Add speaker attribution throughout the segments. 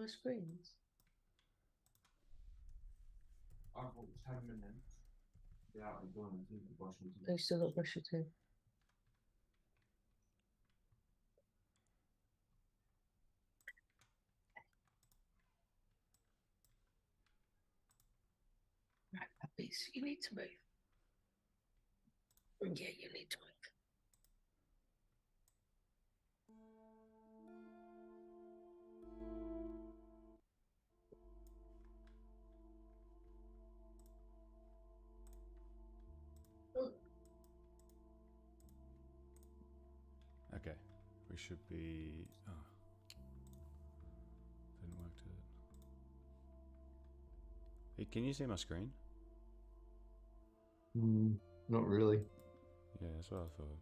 Speaker 1: my screens?
Speaker 2: I've got 10 minutes. Yeah, I'm going to the brush my teeth.
Speaker 1: Oh, you still got to brush your teeth. Right, puppies, you need to move. Yeah, you need to move.
Speaker 3: Okay, we should be. Oh, didn't work to it. Hey, can you see my screen?
Speaker 2: Not really.
Speaker 3: Yeah, that's what I thought.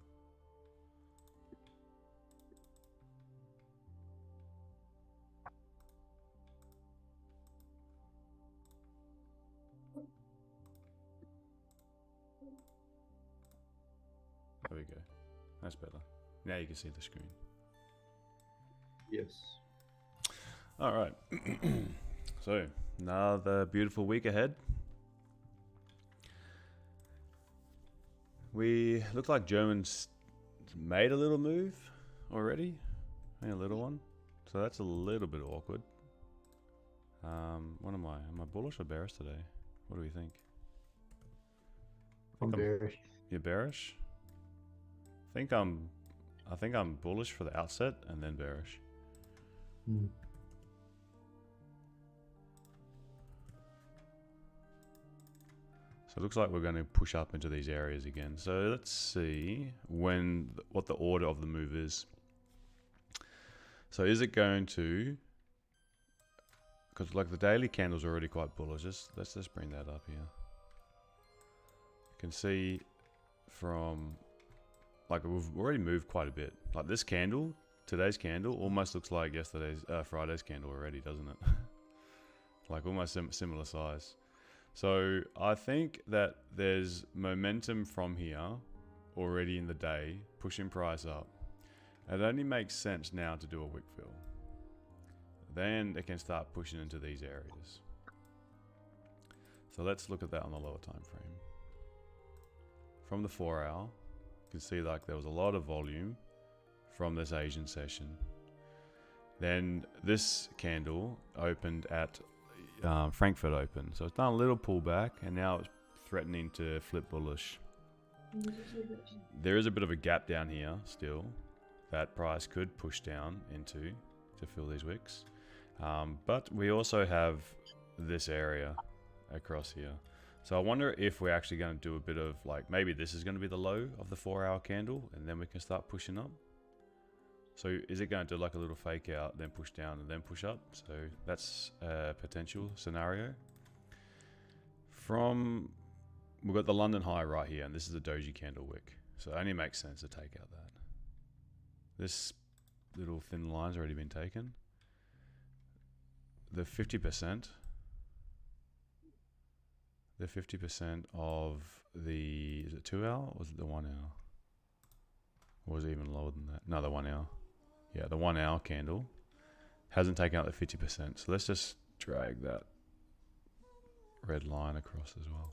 Speaker 3: There we go. That's better. Now you can see the screen.
Speaker 2: Yes.
Speaker 3: All right. So, another beautiful week ahead. We look like Germans made a little move already. A little one. So that's a little bit awkward. What am I? Am I bullish or bearish today? What do we think?
Speaker 2: I'm bearish.
Speaker 3: You're bearish? I think I'm bullish for the outset and then bearish. So it looks like we're going to push up into these areas again. So let's see what the order of the move is. So is it going to, because like the daily candle's already quite bullish. Let's just bring that up here. You can see from, like we've already moved quite a bit. Like this candle, today's candle, almost looks like Friday's candle already, doesn't it? Like almost similar size. So I think that there's momentum from here already in the day, pushing price up. It only makes sense now to do a wick fill. Then it can start pushing into these areas. So let's look at that on the lower time frame. From the 4 hour, you can see like there was a lot of volume from this Asian session. Then this candle opened at Frankfurt open. So it's done a little pullback and now it's threatening to flip bullish. There is a bit of a gap down here still that price could push down into to fill these wicks. But we also have this area across here. So I wonder if we're actually going to do a bit of like, maybe this is going to be the low of the 4 hour candle and then we can start pushing up. So is it going to do like a little fake out, then push down and then push up? So that's a potential scenario. We've got the London high right here, and this is a doji candle wick. So it only makes sense to take out that. This little thin line's already been taken. The 50%. The 50% of the, is it 2 hour or was it the 1 hour? Or was it even lower than that? No, the 1 hour. Yeah, the 1 hour candle hasn't taken out the 50%. So let's just drag that red line across as well.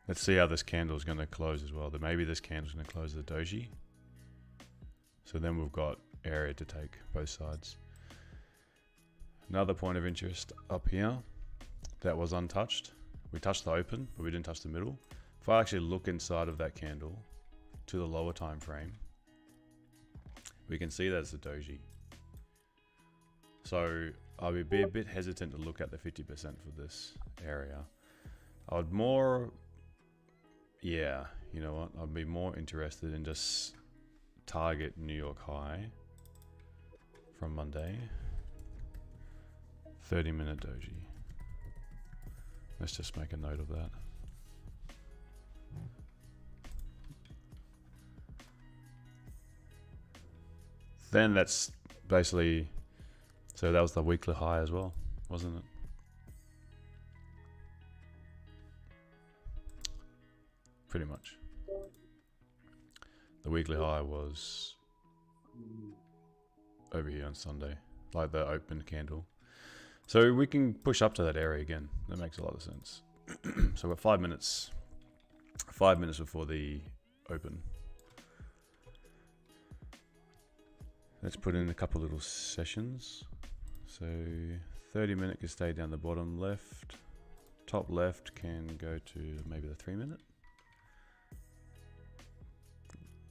Speaker 3: Let's see how this candle is going to close as well. Maybe this candle is going to close the doji. So then we've got area to take both sides. Another point of interest up here that was untouched. We touched the open, but we didn't touch the middle. If I actually look inside of that candle to the lower time frame, we can see that it's a doji. So I would be a bit hesitant to look at the 50% for this area. I would more, yeah, you know what? I'd be more interested in just target New York high from Monday. 30-minute doji. Let's just make a note of that. Then that's basically, so that was the weekly high as well, wasn't it? Pretty much. The weekly high was over here on Sunday, like the open candle. So we can push up to that area again. That makes a lot of sense. So we're 5 minutes. 5 minutes before the open. Let's put in a couple little sessions. So 30-minute can stay down the bottom left. Top left can go to maybe the 3-minute.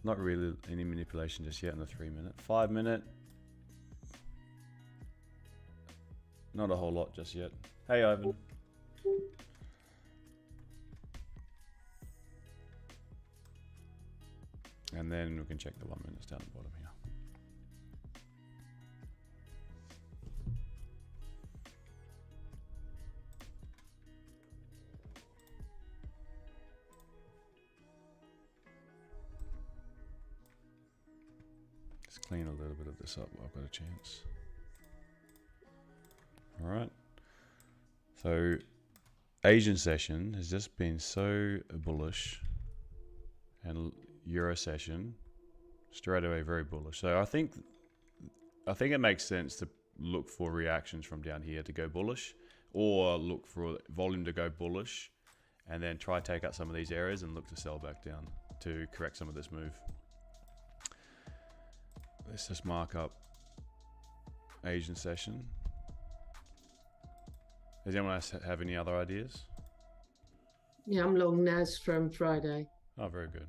Speaker 3: Not really any manipulation just yet in the 3-minute. 5-minute. Not a whole lot just yet. Hey, Ivan. And then we can check the 1 minutes down the bottom here. Let's clean a little bit of this up while I've got a chance. All right. So Asian session has just been so bullish, and Euro session straight away very bullish. So I think it makes sense to look for reactions from down here to go bullish, or look for volume to go bullish, and then try take out some of these areas and look to sell back down to correct some of this move. Let's just mark up Asian session. Does anyone else have any other ideas?
Speaker 4: Yeah, I'm long NAS from Friday.
Speaker 3: Oh, very good.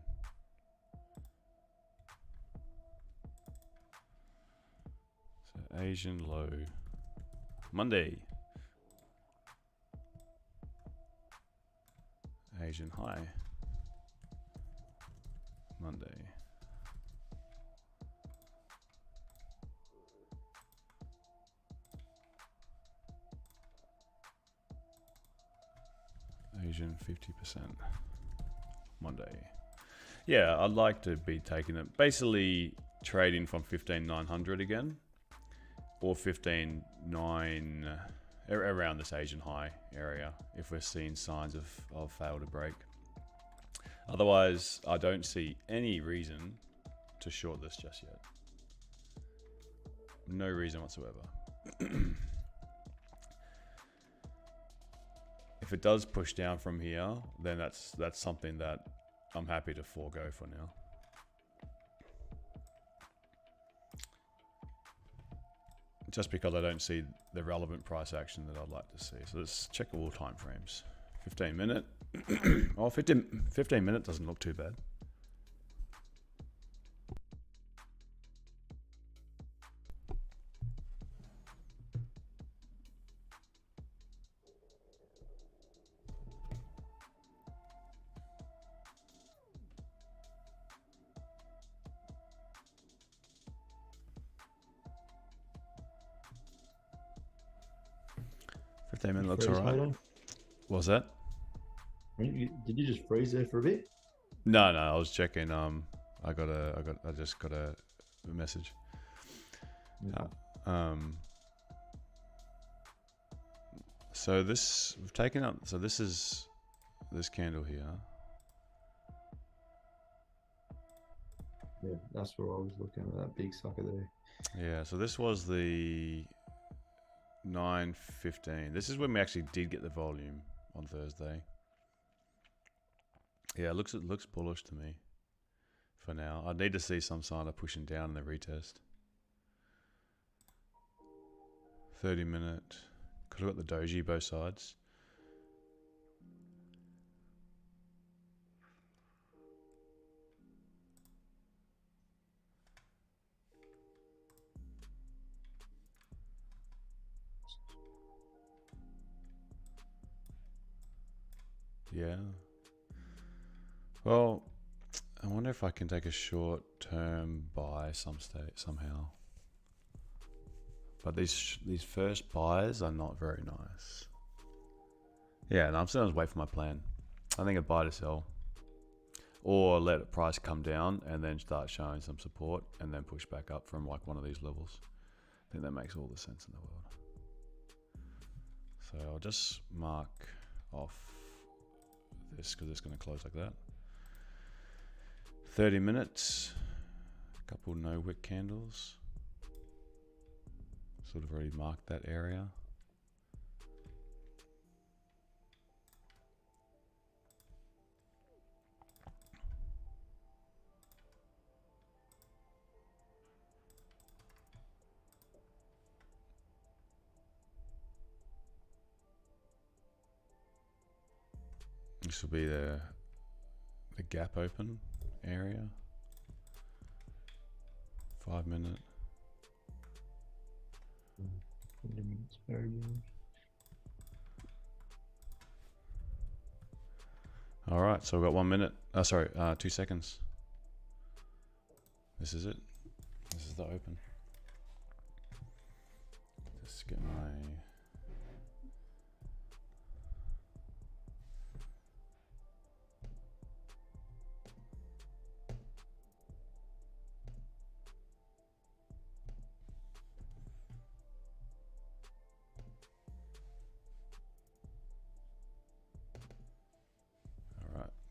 Speaker 3: So Asian low. Monday. Asian high. Monday. Asian 50%. Monday. Yeah, I'd like to be taking it. Basically trading from 15,900 again. Or 15,900 around this Asian high area if we're seeing signs of fail to break. Otherwise, I don't see any reason to short this just yet. No reason whatsoever. If it does push down from here, then that's something that I'm happy to forego for now. Just because I don't see the relevant price action that I'd like to see. So let's check all time frames. 15 minute. Oh, 15 minute doesn't look too bad. Looks
Speaker 5: Freeze,
Speaker 3: alright.
Speaker 5: Haydos?
Speaker 3: What was that?
Speaker 5: Did you just freeze there for a bit?
Speaker 3: No, I was checking. I just got a message.
Speaker 5: Yeah.
Speaker 3: So this we've taken up. So this is this candle here.
Speaker 5: Yeah, that's where I was looking at, that big sucker there.
Speaker 3: Yeah. So this was the 9:15. This is when we actually did get the volume on Thursday. Yeah, it looks bullish to me for now. I need to see some sign of pushing down in the retest. 30-minute. Could have got the doji both sides. Yeah. Well, I wonder if I can take a short-term buy somehow. But these first buys are not very nice. Yeah, and I'm still gonna wait for my plan. I think a buy to sell, or let the price come down and then start showing some support and then push back up from like one of these levels. I think that makes all the sense in the world. So I'll just mark off this because it's going to close like that. 30 minutes, a couple no wick candles. sort of already marked that area. This will be the gap open area. 5 minute.
Speaker 5: 20 minutes variable.
Speaker 3: All right, so we've got 1 minute. Sorry, 2 seconds. This is it. This is the open. Just get my.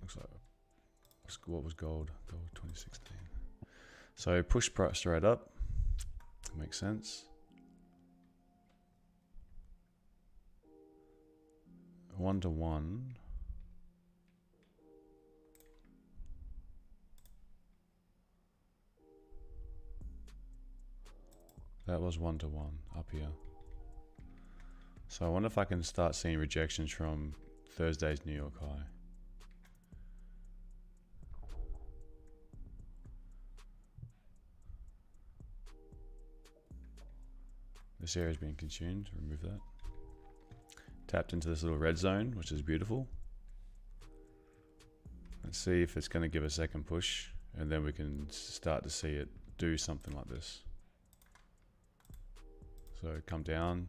Speaker 3: Looks like what was gold? Gold 2016. So push price straight up. Makes sense. 1-to-1. That was 1-to-1 up here. So I wonder if I can start seeing rejections from Thursday's New York high. This area is being consumed. Remove that. Tapped into this little red zone, which is beautiful. Let's see if it's going to give a second push, and then we can start to see it do something like this. So come down.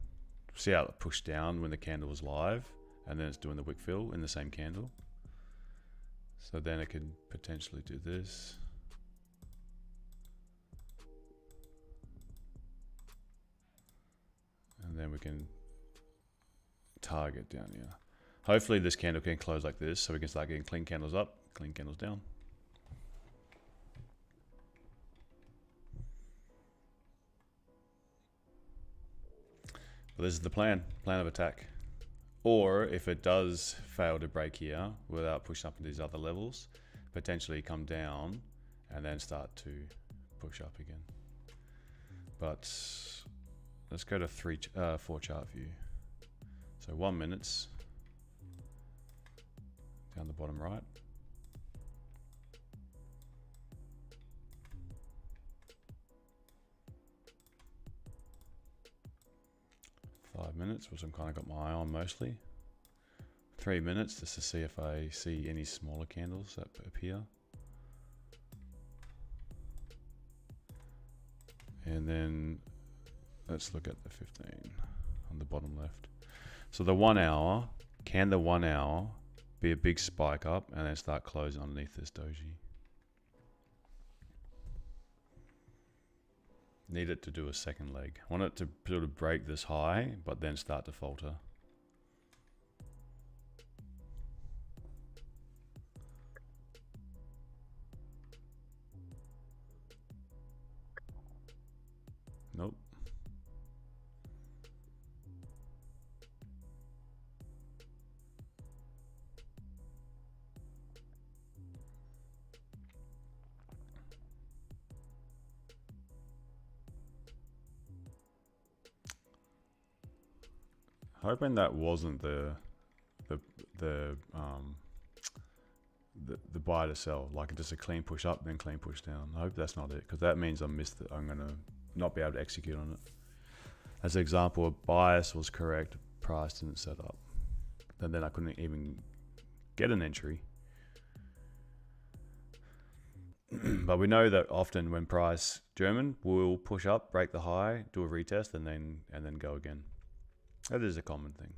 Speaker 3: See how it pushed down when the candle was live, and then it's doing the wick fill in the same candle. So then it could potentially do this. And then we can target down here. Hopefully this candle can close like this so we can start getting clean candles up, clean candles down. But this is the plan of attack. Or if it does fail to break here without pushing up into these other levels, potentially come down and then start to push up again. But let's go to 4 chart view. So 1 minute down the bottom right. Five minutes, which I'm kind of got my eye on mostly. 3 minutes just to see if I see any smaller candles that appear. And then let's look at the 15 on the bottom left. So the 1 hour, can the 1 hour be a big spike up and then start closing underneath this doji? Need it to do a second leg. I want it to sort of break this high, but then start to falter. Nope. Hoping that wasn't the buy to sell, like just a clean push up then clean push down. I hope that's not it, because that means I'm gonna not be able to execute on it. As an example, a bias was correct, price didn't set up, and then I couldn't even get an entry. But we know that often when price German will push up, break the high, do a retest, and then go again. That is a common thing.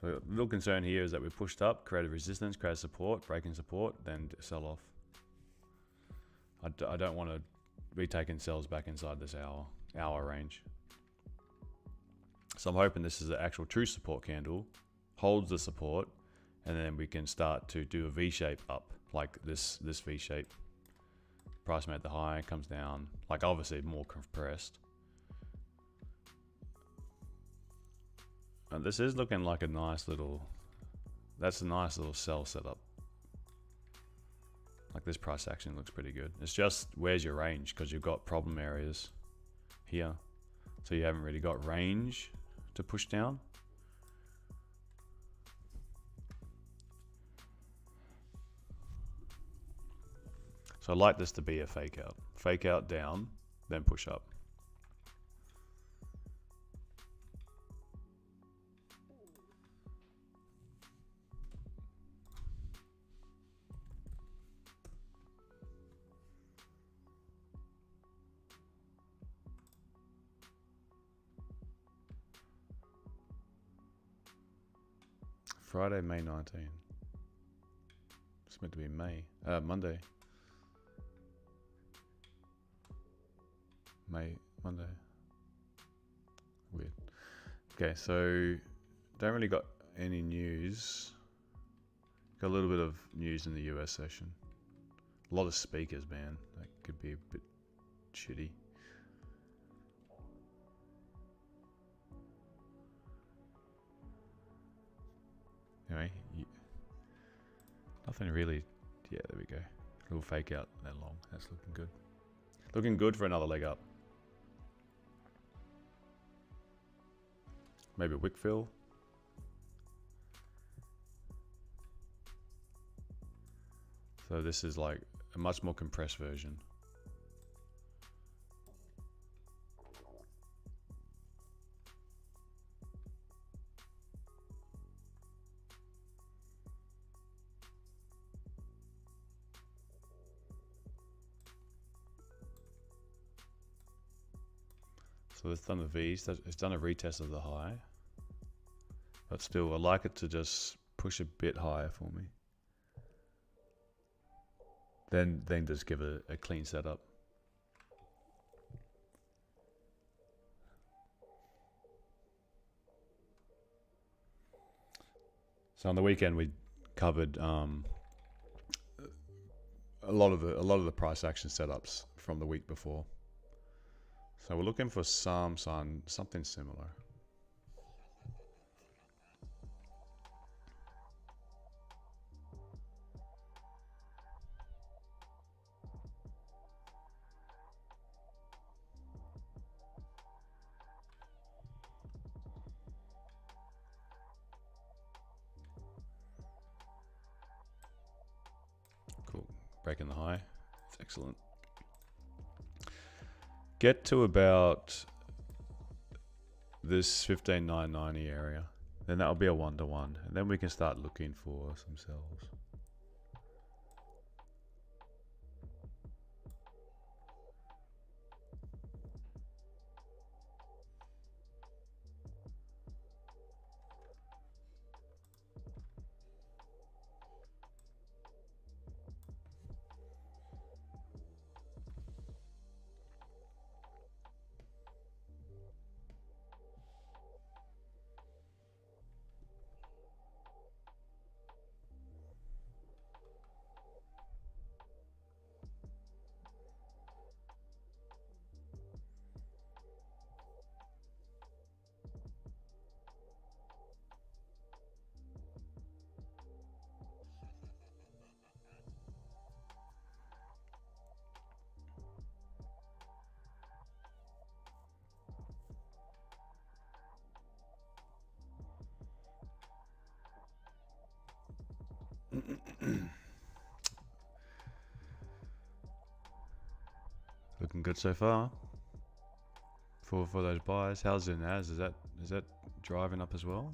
Speaker 3: So a little concern here is that we pushed up, created resistance, created support, breaking support, then sell off. I don't want to be taking sells back inside this hour range. So I'm hoping this is the actual true support candle, holds the support, and then we can start to do a V-shape up, like this V-shape. Price made the high, comes down, like obviously more compressed. And this is looking like a nice little, that's a nice little sell setup. Like this price action looks pretty good. It's just, where's your range? Because you've got problem areas here. So you haven't really got range to push down. So I like this to be a fake out. Fake out down, then push up. Friday, May 19. It's meant to be Monday. Monday. Weird. Okay, so don't really got any news. Got a little bit of news in the US session. A lot of speakers, man. That could be a bit shitty. Anyway, nothing really. Yeah, there we go. A little fake out that long. That's looking good. Looking good for another leg up. Maybe a wick fill. So this is like a much more compressed version. So it's done a V, it's done a retest of the high. But still, I like it to just push a bit higher for me. Then just give it a clean setup. So on the weekend we covered a lot of the price action setups from the week before. So we're looking for something similar. Cool, breaking the high, it's excellent. Get to about this 15,990 area, then that'll be a 1-to-1, and then we can start looking for some sells. Looking good so far for those buys. How's the NAS? Is that driving up as well?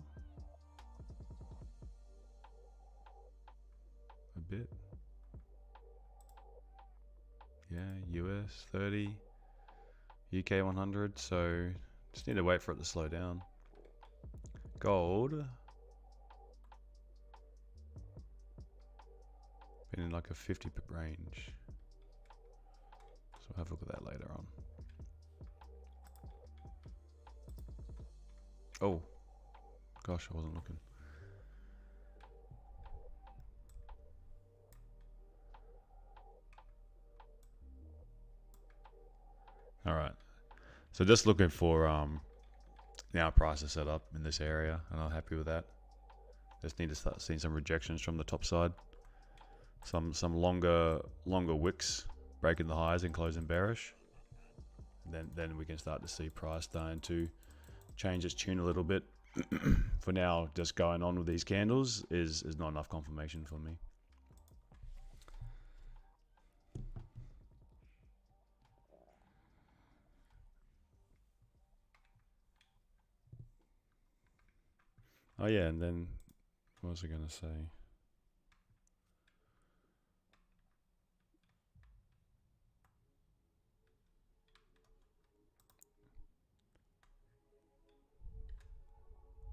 Speaker 3: A bit. Yeah, US 30, UK 100. So just need to wait for it to slow down. Gold been in like a 50 pip range. So we'll have a look at that later on. Oh, gosh, I wasn't looking. All right. So just looking for now price is set up in this area, and I'm happy with that. Just need to start seeing some rejections from the top side. Some longer wicks breaking the highs and closing bearish. Then we can start to see price starting to change its tune a little bit. For now, just going on with these candles is not enough confirmation for me. Oh yeah, and then what was I going to say?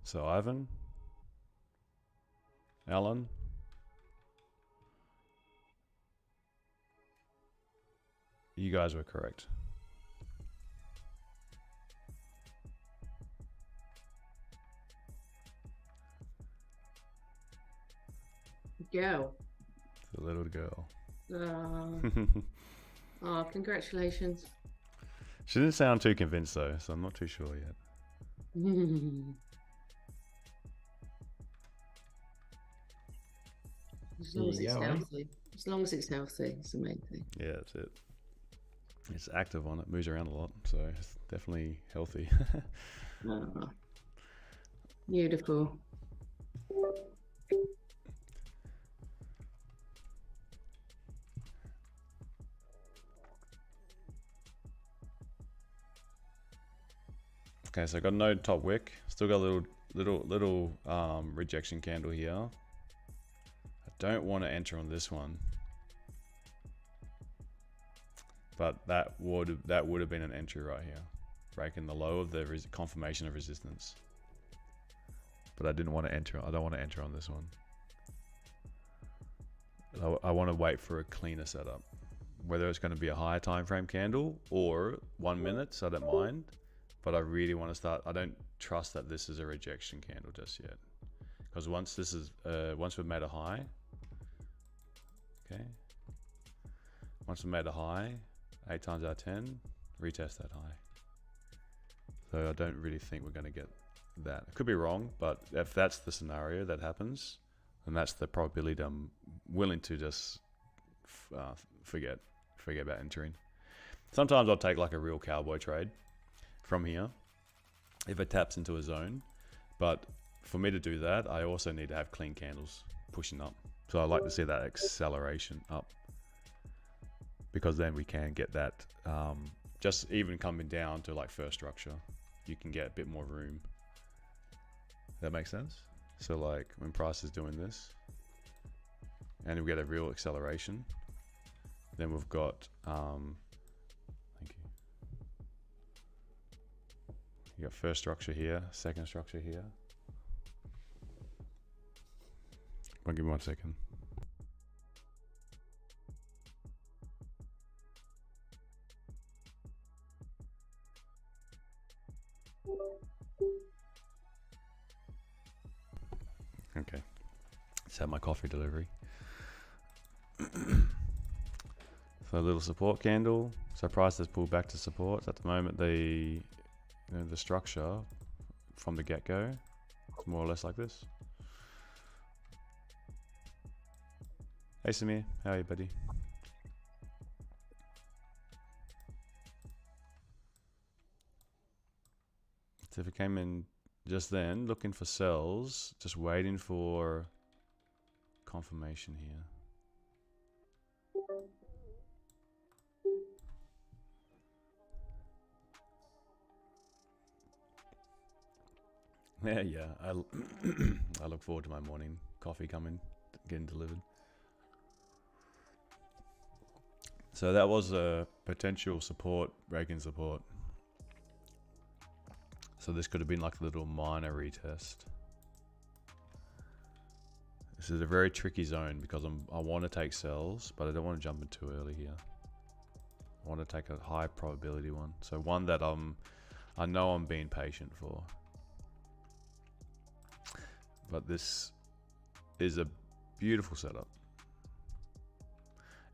Speaker 3: So Ivan, Alan, you guys were correct.
Speaker 4: Girl.
Speaker 3: The little girl.
Speaker 4: Oh, congratulations.
Speaker 3: She didn't sound too convinced though, so I'm not too sure yet.
Speaker 4: As long as
Speaker 5: There you
Speaker 4: it's
Speaker 5: go, eh?
Speaker 4: healthy. As long as it's healthy, it's the main thing.
Speaker 3: Yeah, that's it. It's active on it, moves around a lot, so it's definitely healthy.
Speaker 4: Oh, beautiful.
Speaker 3: Okay, so I got no top wick. Still got a little rejection candle here. I don't want to enter on this one, but that would have been an entry right here, breaking the low of the confirmation of resistance. But I didn't want to enter. I don't want to enter on this one. I want to wait for a cleaner setup, whether it's going to be a higher time frame candle or 1 minute. So I don't mind. But I really want to start. I don't trust that this is a rejection candle just yet, because once this is once we've made a high, okay. Once we've made a high, 8 times out of 10, retest that high. So I don't really think we're going to get that. I could be wrong, but if that's the scenario that happens, then that's the probability I'm willing to just forget about entering. Sometimes I'll take like a real cowboy trade from here if it taps into a zone, but for me to do that I also need to have clean candles pushing up. So I like to see that acceleration up, because then we can get that just even coming down to like first structure, you can get a bit more room. That makes sense? So like when price is doing this and we get a real acceleration, then we've got you got first structure here, second structure here. Give me 1 second. Okay, let's have my coffee delivery. So a little support candle. So price has pulled back to support. At the moment, the structure from the get-go is more or less like this. Hey Samir, how are you, buddy? So if it came in just then, looking for sells, just waiting for confirmation here. Yeah. I look forward to my morning coffee coming, getting delivered. So that was a potential support, break-in support. So this could have been like a little minor retest. This is a very tricky zone because I want to take sells, but I don't want to jump in too early here. I want to take a high probability one. So one that I know I'm being patient for. But this is a beautiful setup.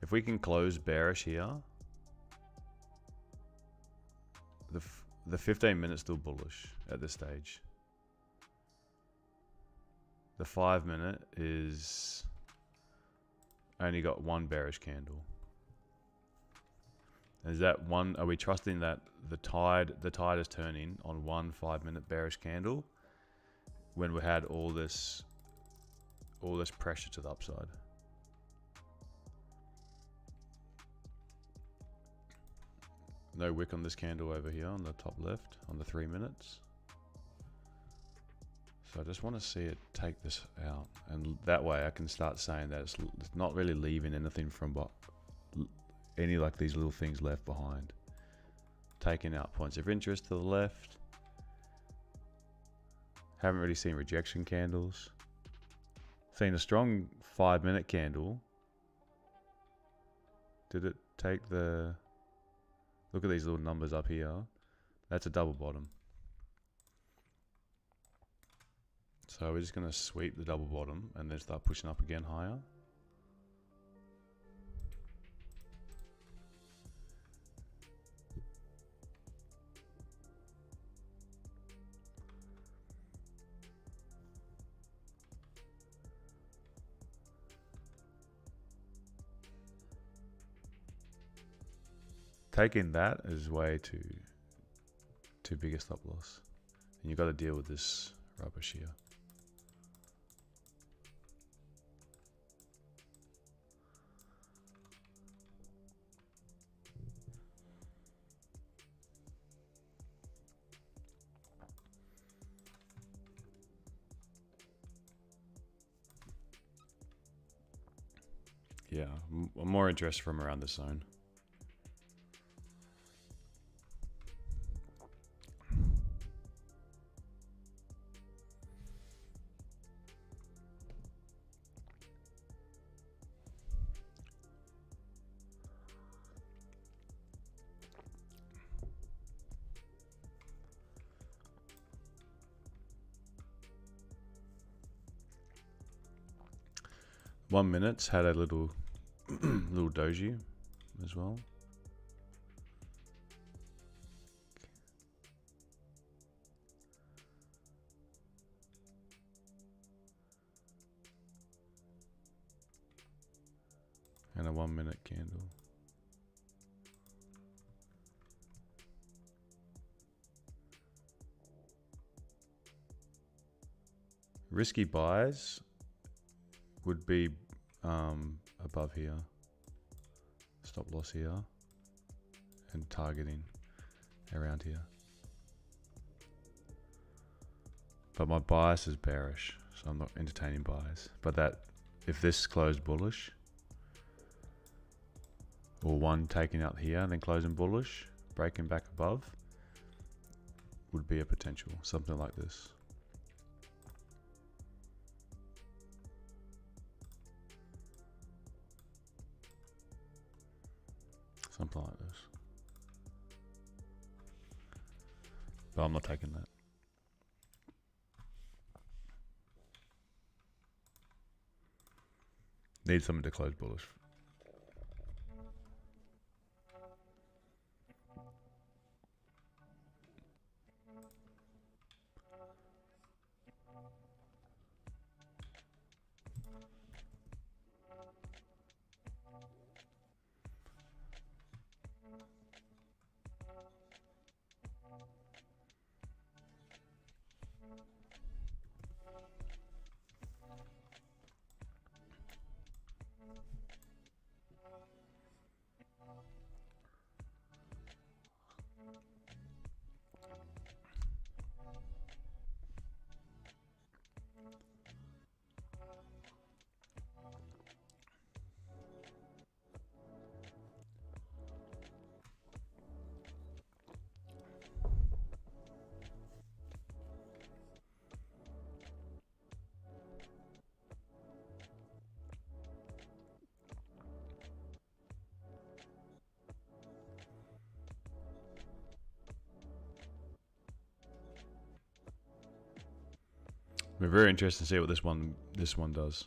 Speaker 3: If we can close bearish here, the 15 minutes still bullish at this stage. The 5 minute is only got one bearish candle. Is that one? Are we trusting that the tide is turning on one 5 minute bearish candle when we had all this pressure to the upside? No wick on this candle over here on the top left on the 3 minutes. So I just want to see it take this out, and that way I can start saying that it's not really leaving anything from any like these little things left behind. Taking out points of interest to the left. Haven't really seen rejection candles. Seen a strong 5 minute candle. Did it take the... Look at these little numbers up here. That's a double bottom. So we're just going to sweep the double bottom and then start pushing up again higher. Taking that is way too big a stop loss, and you've got to deal with this rubbish here. Yeah, I'm more interested from around the zone. One minute's had a little little doji as well. And a 1 minute candle. Risky buys would be above here, stop loss here, and targeting around here. But my bias is bearish, so I'm not entertaining buys. But that, if this closed bullish, or one taking out here and then closing bullish, breaking back above, would be a potential, something like this. Something like this. But I'm not taking that. Need something to close bullish. We're very interested to see what this one does.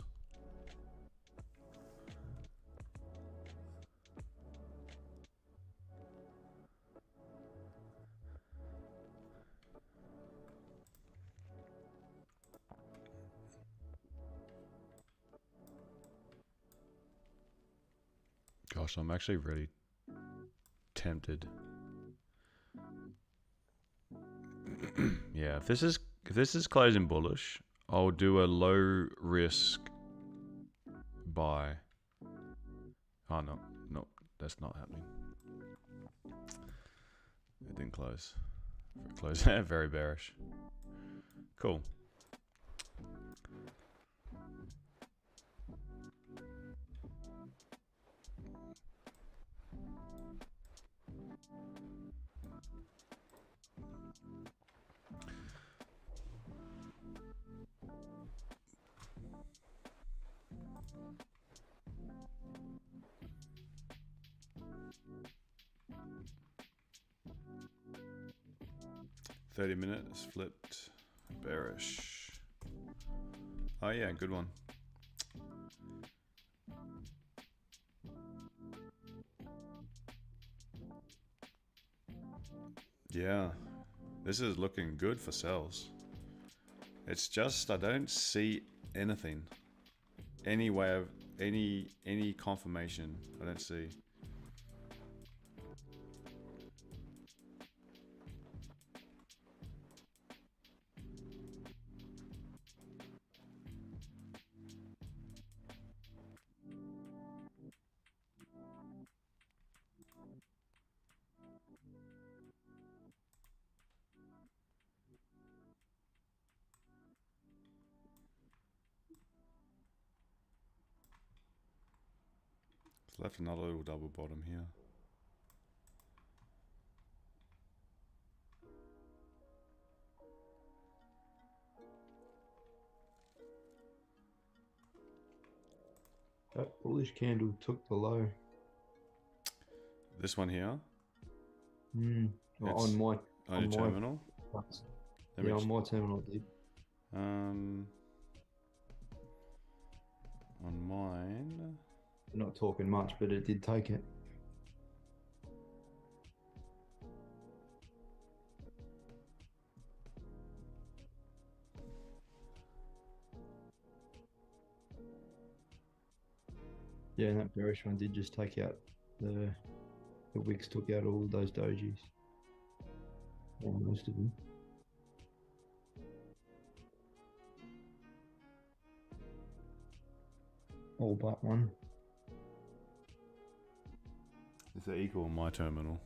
Speaker 3: Gosh, I'm actually really tempted. Yeah, if this is closing bullish, I'll do a low risk buy. Oh no, no, that's not happening. It didn't close. It closed very bearish. Cool. $30 flipped bearish. Oh yeah, good one. Yeah, this is looking good for sells. It's just I don't see anything, any way of any confirmation. I don't see. It's left another little double bottom here.
Speaker 5: That bullish candle took the low.
Speaker 3: This one here.
Speaker 5: Well,
Speaker 3: It's
Speaker 5: on my
Speaker 3: on your terminal.
Speaker 5: yeah, on my terminal it did.
Speaker 3: On mine.
Speaker 5: We're not talking much, but it did take it. Yeah, and that bearish one did just take out the wicks, took out all of those dojis. Or most of them. All but one.
Speaker 3: Is it equal on my terminal?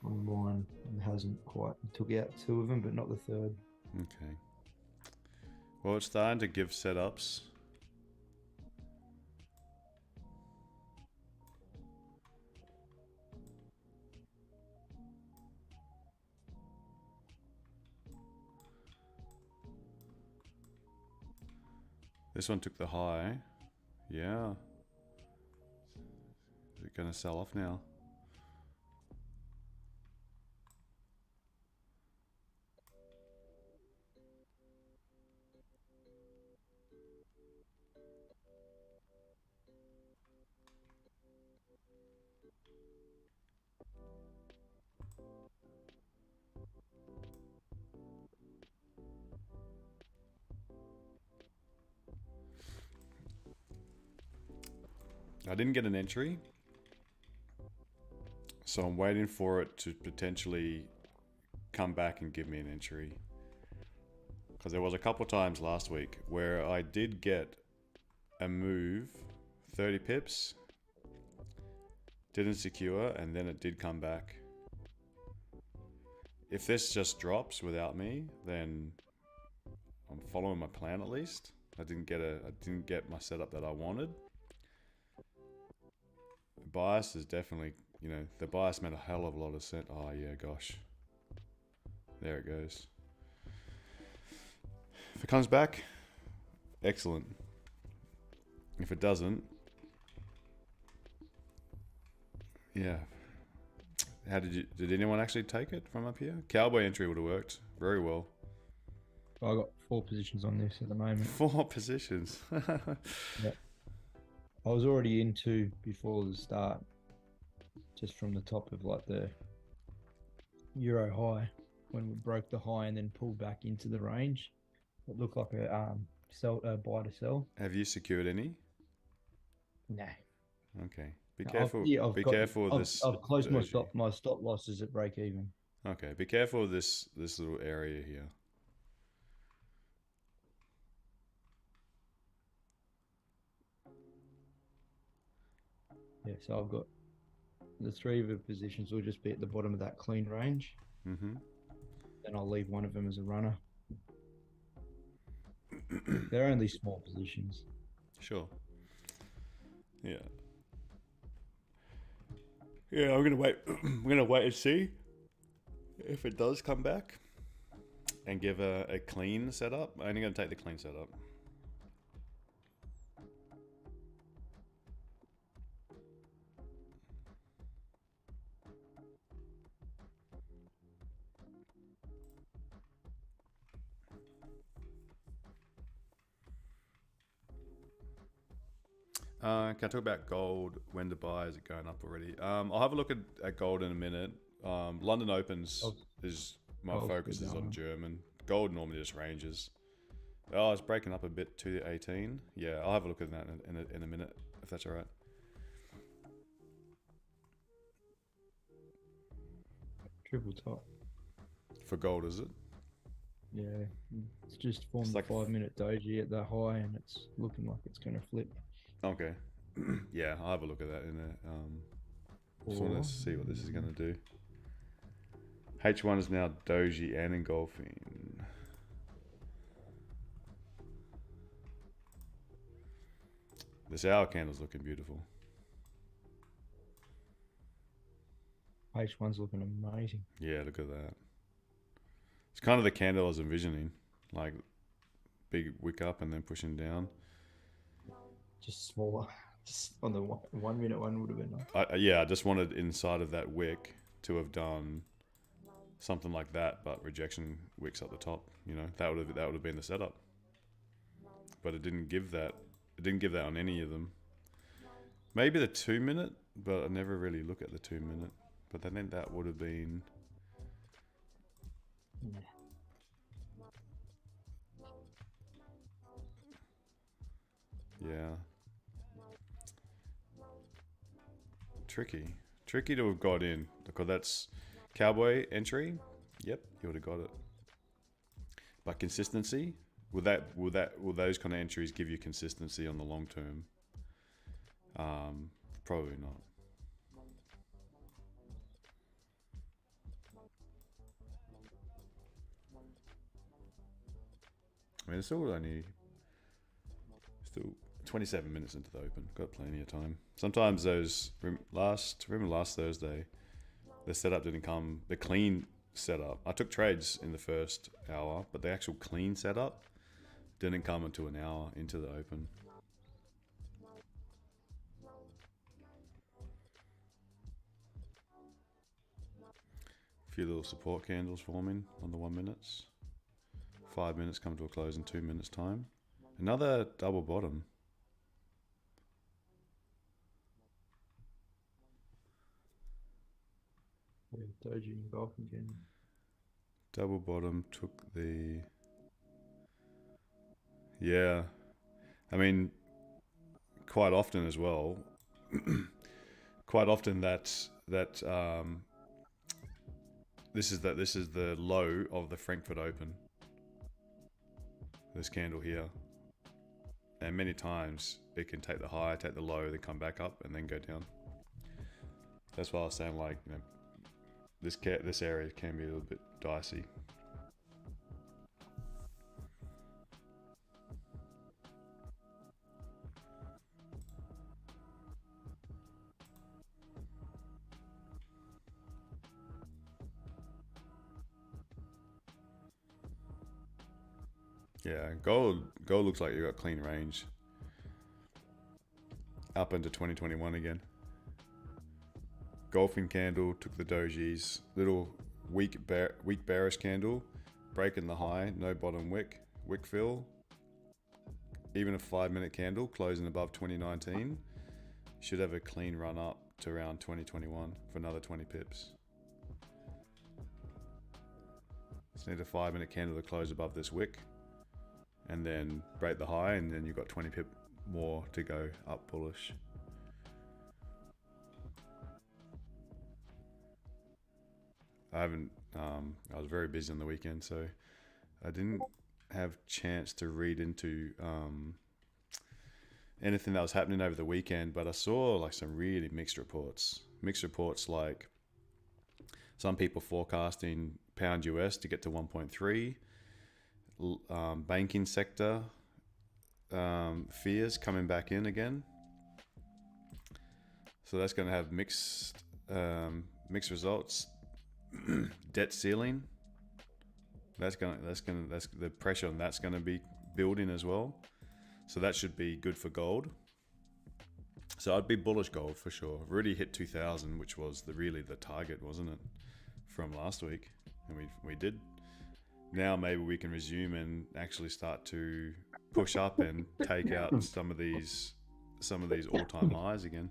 Speaker 5: On mine, it hasn't quite. It took out two of them, but not the third.
Speaker 3: Okay. Well, it's starting to give setups. This one took the high. Yeah. Is it going to sell off now? I didn't get an entry, so I'm waiting for it to potentially come back and give me an entry. Because there was a couple times last week where I did get a move, 30 pips, didn't secure, and then it did come back. If this just drops without me, then I'm following my plan at least. I didn't get my setup that I wanted. Bias is definitely, you know, the bias made a hell of a lot of sense. Oh yeah, gosh. There it goes. If it comes back, excellent. If it doesn't, yeah. Did anyone actually take it from up here? Cowboy entry would have worked very well.
Speaker 5: I got 4 positions on this at the moment.
Speaker 3: 4 positions.
Speaker 5: Yeah. I was already in 2 before the start, just from the top of like the euro high when we broke the high and then pulled back into the range. It looked like a buy to sell.
Speaker 3: Have you secured any?
Speaker 5: No.
Speaker 3: Okay. Be
Speaker 5: I've-
Speaker 3: careful.
Speaker 5: yeah, I've
Speaker 3: Be
Speaker 5: got-
Speaker 3: careful of
Speaker 5: I've,
Speaker 3: this.
Speaker 5: I've closed my
Speaker 3: doji.
Speaker 5: stop losses at break even.
Speaker 3: Okay. Be careful of this little area here.
Speaker 5: Yeah, so I've got the 3 of the positions will just be at the bottom of that clean range.
Speaker 3: Mm-hmm.
Speaker 5: Then I'll leave one of them as a runner. They're only small positions.
Speaker 3: Sure. Yeah. Yeah, I'm gonna wait. I'm gonna wait and see if it does come back and give a clean setup. I'm only gonna take the clean setup. Can I talk about gold? When to buy? Is it going up already? I'll have a look at gold in a minute. London Opens is my
Speaker 5: Gold's
Speaker 3: focus
Speaker 5: good
Speaker 3: is on
Speaker 5: going.
Speaker 3: German. Gold normally just ranges. Oh, it's breaking up a bit to 18. Yeah, I'll have a look at that in a minute if that's all right.
Speaker 5: Triple top.
Speaker 3: For gold, is it?
Speaker 5: Yeah, it's just formed
Speaker 3: like
Speaker 5: a 5-minute doji at the high, and it's looking like it's going to flip.
Speaker 3: Okay. Yeah, I'll have a look at that in a. Just want to see what this is going to do. H1 is now doji and engulfing. This hour candle's looking beautiful.
Speaker 5: H1's looking amazing.
Speaker 3: Yeah, look at that. It's kind of the candle I was envisioning, like big wick up and then pushing down.
Speaker 5: Just smaller. Just on the 1-minute one would have been nice.
Speaker 3: Yeah, I just wanted inside of that wick to have done something like that, but rejection wicks up the top. You know, that would have been the setup. But it didn't give that. It didn't give that on any of them. Maybe the 2-minute, but I never really look at the 2-minute. But I think that would have been.
Speaker 5: Yeah.
Speaker 3: Yeah. Tricky to have got in, because that's cowboy entry. Yep, you would have got it. But consistency, will those kind of entries give you consistency on the long term? Probably not. I mean, it's still 27 minutes into the open. Got plenty of time. Sometimes those remember last Thursday, the setup didn't come. The clean setup. I took trades in the first hour, but the actual clean setup didn't come until an hour into the open. A few little support candles forming on the 1 minutes. 5 minutes come to a close in 2 minutes time. Another double bottom.
Speaker 5: Yeah, doji and golf again.
Speaker 3: Double bottom took the. Yeah, I mean, quite often as well. Quite often this is the low of the Frankfurt Open. This candle here, and many times it can take the high, take the low, then come back up and then go down. That's why I was saying, like, you know, this area can be a little bit dicey. Yeah, gold looks like you got clean range up into 2021 again. Golfing candle took the dojis. Little weak bearish candle, breaking the high, no bottom wick fill. Even a 5-minute candle closing above 2019 should have a clean run up to around 2021 for another 20 pips. Just need a 5-minute candle to close above this wick, and then break the high, and then you've got 20 pip more to go up bullish. I haven't. I was very busy on the weekend, so I didn't have chance to read into anything that was happening over the weekend. But I saw like some really mixed reports. Mixed reports like some people forecasting pound US to get to 1.3. Banking sector fears coming back in again. So that's going to have mixed results. Debt ceiling. That's the pressure on that's going to be building as well. So that should be good for gold. So I'd be bullish gold for sure. I've already hit 2,000, which was really the target, wasn't it, from last week? And we did. Now maybe we can resume and actually start to push up and take out some of these all-time highs again.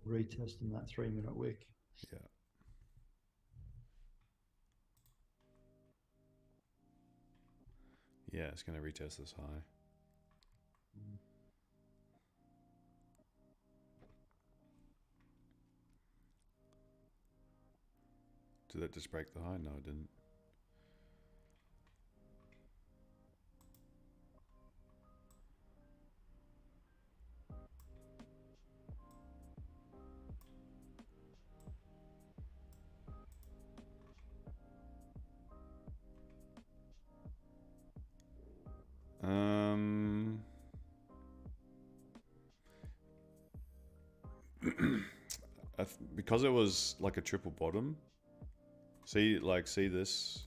Speaker 5: Retesting that 3-minute wick.
Speaker 3: Yeah. Yeah, it's going to retest this high. Did that just break the high? No, it didn't. Because it was like a triple bottom. See this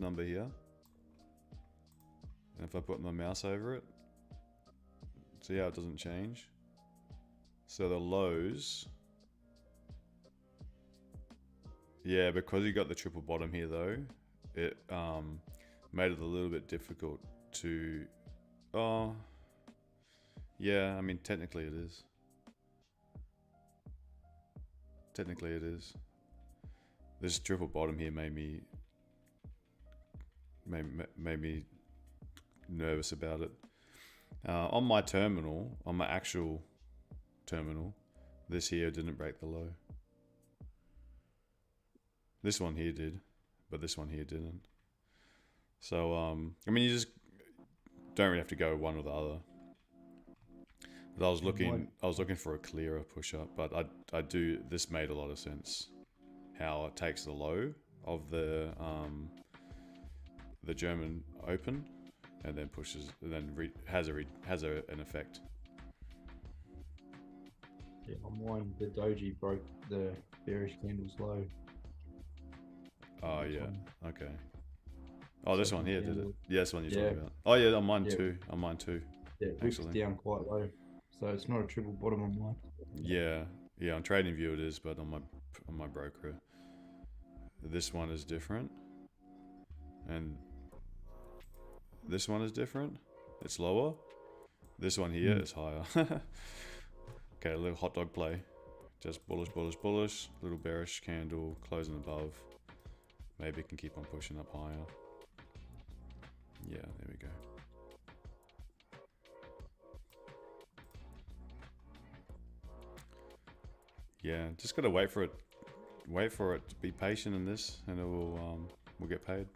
Speaker 3: number here? And if I put my mouse over it, see how it doesn't change? So the lows, yeah, because you got the triple bottom here though, it made it a little bit difficult to, yeah, I mean technically it is. Technically it is. This triple bottom here made me nervous about it. On my terminal, on my actual terminal, this here didn't break the low. This one here did, but this one here didn't. So I mean, you just don't really have to go one or the other. But I was looking for a clearer push up, but I do. This made a lot of sense. How it takes the low of the German Open, and then pushes, and then has an effect.
Speaker 5: Yeah, on mine, the doji broke the bearish candle's low.
Speaker 3: Oh yeah, okay. Oh, this one here did it. Yeah, this one you're
Speaker 5: Yeah.
Speaker 3: talking about. Oh yeah, on mine
Speaker 5: Yeah.
Speaker 3: too. On mine too.
Speaker 5: Yeah, it whips
Speaker 3: Actually.
Speaker 5: down quite low. So it's not a triple bottom on mine.
Speaker 3: Yeah, on TradingView it is, but on my broker, this one is different, and this one is different. It's lower. This one here is higher. Okay, a little hot dog play. Just bullish, bullish, bullish. Little bearish candle closing above. Maybe it can keep on pushing up higher. Yeah, there we go. Yeah, just gotta wait for it. Wait for it. Be patient in this, and it will we'll get paid.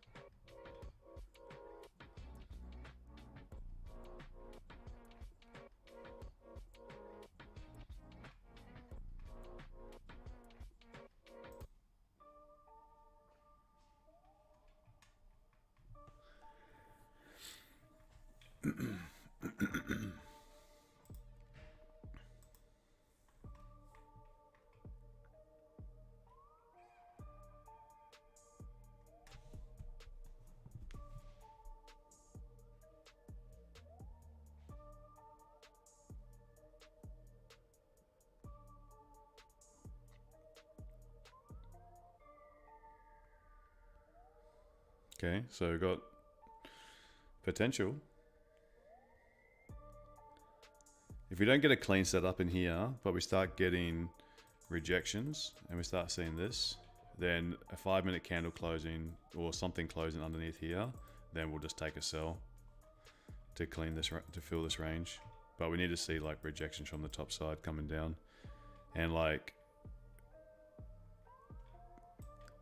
Speaker 3: Okay, so we've got potential. If we don't get a clean setup in here, but we start getting rejections and we start seeing this, then a 5-minute candle closing or something closing underneath here, then we'll just take a sell to clean this, to fill this range. But we need to see like rejections from the top side coming down, and like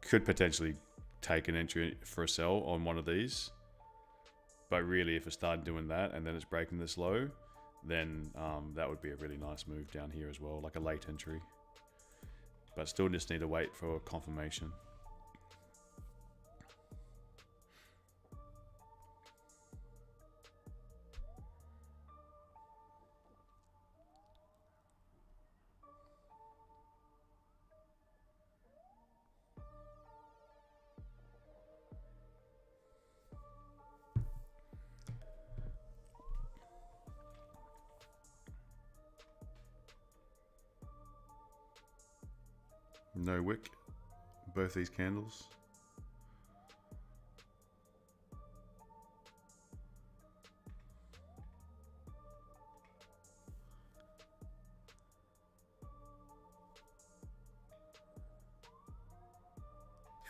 Speaker 3: could potentially take an entry for a sell on one of these. But really, if it started doing that and then it's breaking this low, then that would be a really nice move down here as well, like a late entry. But still just need to wait for confirmation. No wick, both these candles.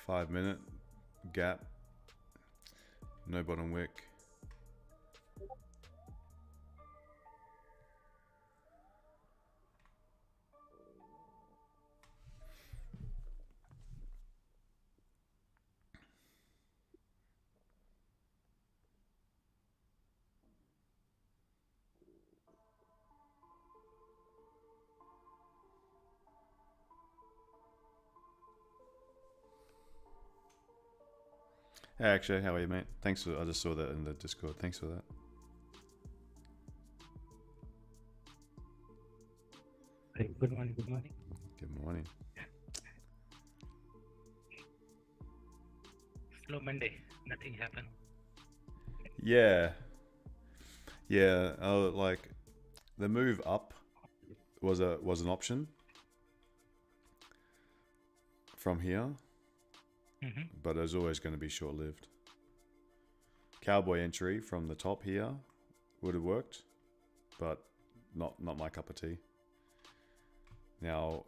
Speaker 3: Five-minute gap, no bottom wick. Hey, actually, how are you, mate? Thanks for, I just saw that in the Discord. Thanks for that.
Speaker 6: Hey, good morning, good morning.
Speaker 3: Good morning.
Speaker 6: Slow Monday, nothing happened.
Speaker 3: Yeah. Yeah, like the move up was an option from here. But it was always going to be short-lived. Cowboy entry from the top here would have worked, but not my cup of tea. Now,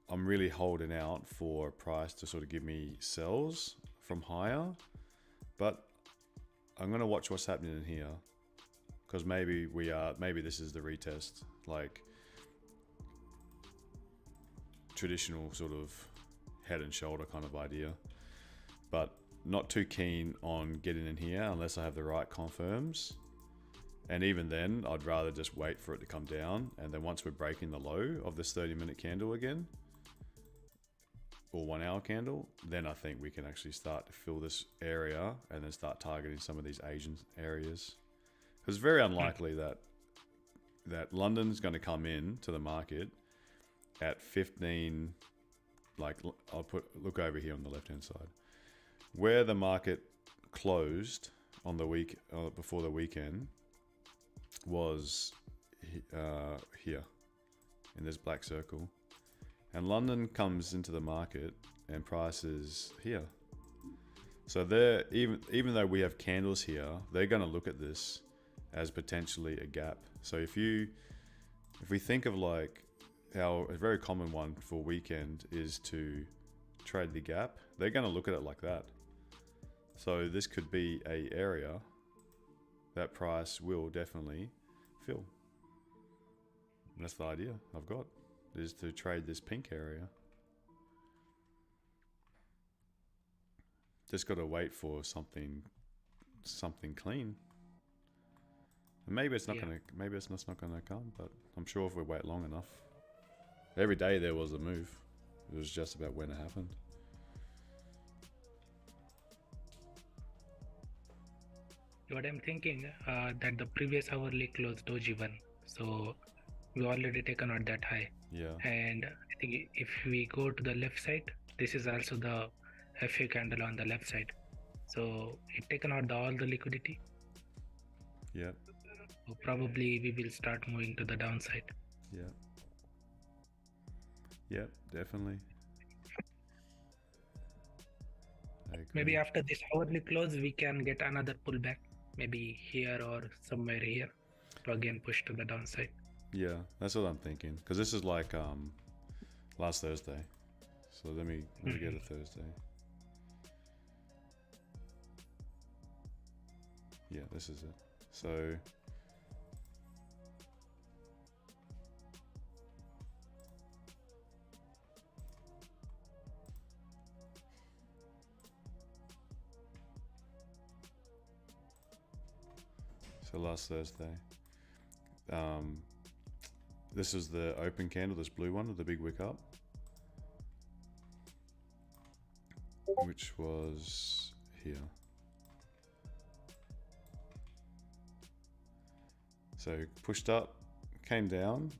Speaker 3: I'm really holding out for price to sort of give me sells from higher, but I'm going to watch what's happening in here, because maybe this is the retest, like traditional sort of head and shoulder kind of idea, but not too keen on getting in here unless I have the right confirms. And even then, I'd rather just wait for it to come down, and then once we're breaking the low of this 30-minute candle again, or 1 hour candle, then I think we can actually start to fill this area and then start targeting some of these Asian areas. Because it's very unlikely that London's going to come in to the market at 15. Like, I'll look over here on the left hand side where the market closed on the week before the weekend was here in this black circle, and London comes into the market and prices here. So they're even though we have candles here, they're going to look at this as potentially a gap. So if we think of like how a very common one for weekend is to trade the gap, they're going to look at it like that. So this could be a area that price will definitely fill. And that's the idea I've got, is to trade this pink area. Just got to wait for something clean. And maybe it's not not gonna come, but I'm sure if we wait long enough. Every day there was a move. It was just about when it happened.
Speaker 6: What I'm thinking, that the previous hourly closed doji one, so we already taken out that high.
Speaker 3: Yeah.
Speaker 6: And I think if we go to the left side, this is also the FA candle on the left side. So it taken out all the liquidity.
Speaker 3: Yeah.
Speaker 6: So probably we will start moving to the downside.
Speaker 3: Yeah. Yeah, definitely. I agree.
Speaker 6: Maybe after this hourly close, we can get another pullback, maybe here or somewhere here, to again push to the downside.
Speaker 3: Yeah, that's what I'm thinking. Because this is like last Thursday. So let me get a Thursday. Yeah, this is it. So last Thursday. This is the open candle, this blue one with the big wick up, which was here. So pushed up, came down,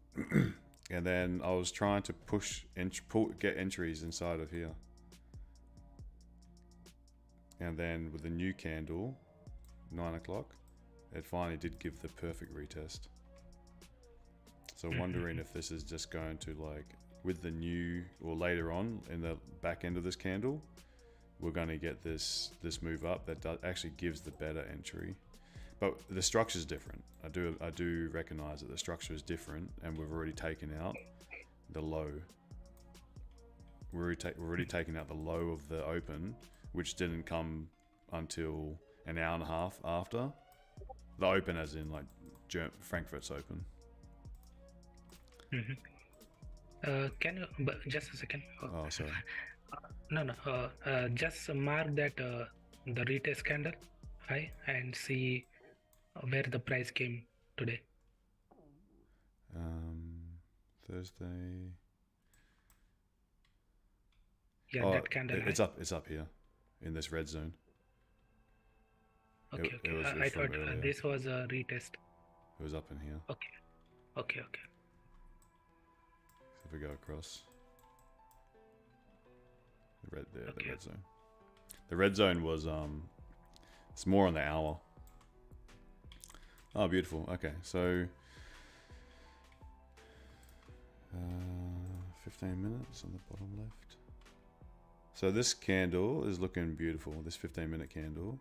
Speaker 3: and then I was trying to get entries inside of here. And then with the new candle, 9 o'clock, it finally did give the perfect retest. So wondering if this is just going to, like, with the new, or later on in the back end of this candle, we're going to get this move up that actually gives the better entry. But the structure is different. I do recognize that the structure is different, and we've already taken out the low. We're already taken out the low of the open, which didn't come until an hour and a half after. The open as in like Frankfurt's open.
Speaker 6: Can you, but just a second.
Speaker 3: Oh, sorry.
Speaker 6: No, just mark that the retest candle high and see where the price came today.
Speaker 3: Thursday.
Speaker 6: Yeah, that candle.
Speaker 3: It's up here in this red zone.
Speaker 6: Okay, I thought this was a retest.
Speaker 3: It was up in here.
Speaker 6: Okay.
Speaker 3: So if we go across the red there, the red zone. The red zone was it's more on the hour. Oh, beautiful. Okay, so 15 minutes on the bottom left. So this candle is looking beautiful. This 15-minute candle.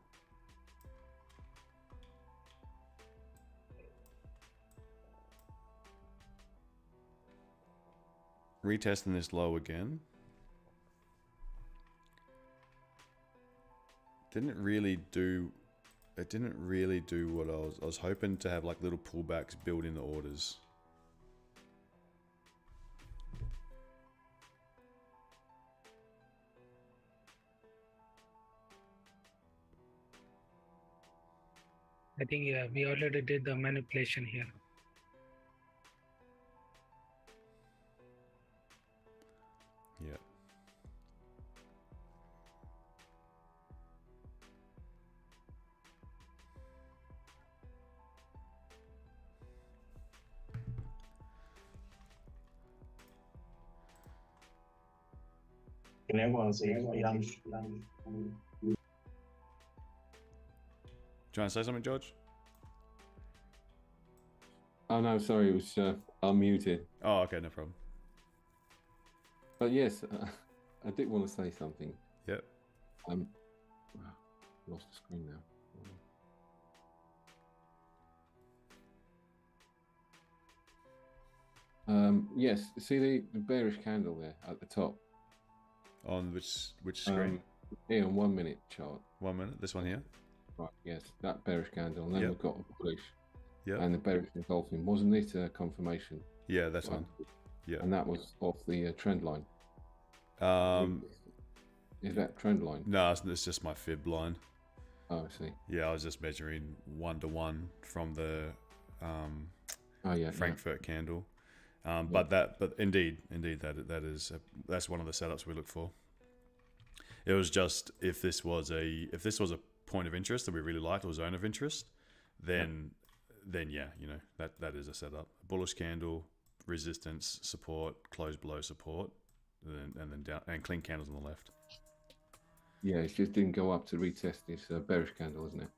Speaker 3: Retesting this low again. It didn't really do what I was hoping to have, like little pullbacks build in the orders.
Speaker 6: I think we already did the manipulation here.
Speaker 3: Yeah.
Speaker 7: Can everyone see lunch?
Speaker 3: Trying to say something, George?
Speaker 8: Oh no, sorry, it was unmuted.
Speaker 3: Oh, okay, no problem.
Speaker 8: But yes, I did want to say something.
Speaker 3: Yep.
Speaker 8: Lost the screen now. Yes, see the bearish candle there at the top.
Speaker 3: On which screen?
Speaker 8: Here on 1 minute chart.
Speaker 3: 1 minute. This one here.
Speaker 8: Right. Yes, that bearish candle, and then we've got a bullish.
Speaker 3: Yeah.
Speaker 8: And the bearish engulfing, wasn't it a confirmation?
Speaker 3: Yeah, that's one. Yeah.
Speaker 8: And that was off the trend line. Is that trend line?
Speaker 3: No, it's just my fib line.
Speaker 8: Oh, I see.
Speaker 3: Yeah, I was just measuring 1-to-1 from the Frankfurt candle. But indeed, that's one of the setups we look for. It was just if this was a point of interest that we really liked, or zone of interest, then yeah, you know, that is a setup. Bullish candle, resistance, support, close below support, and then down, and clean candles on the left.
Speaker 8: Yeah, it just didn't go up to retest this bearish candle, isn't it?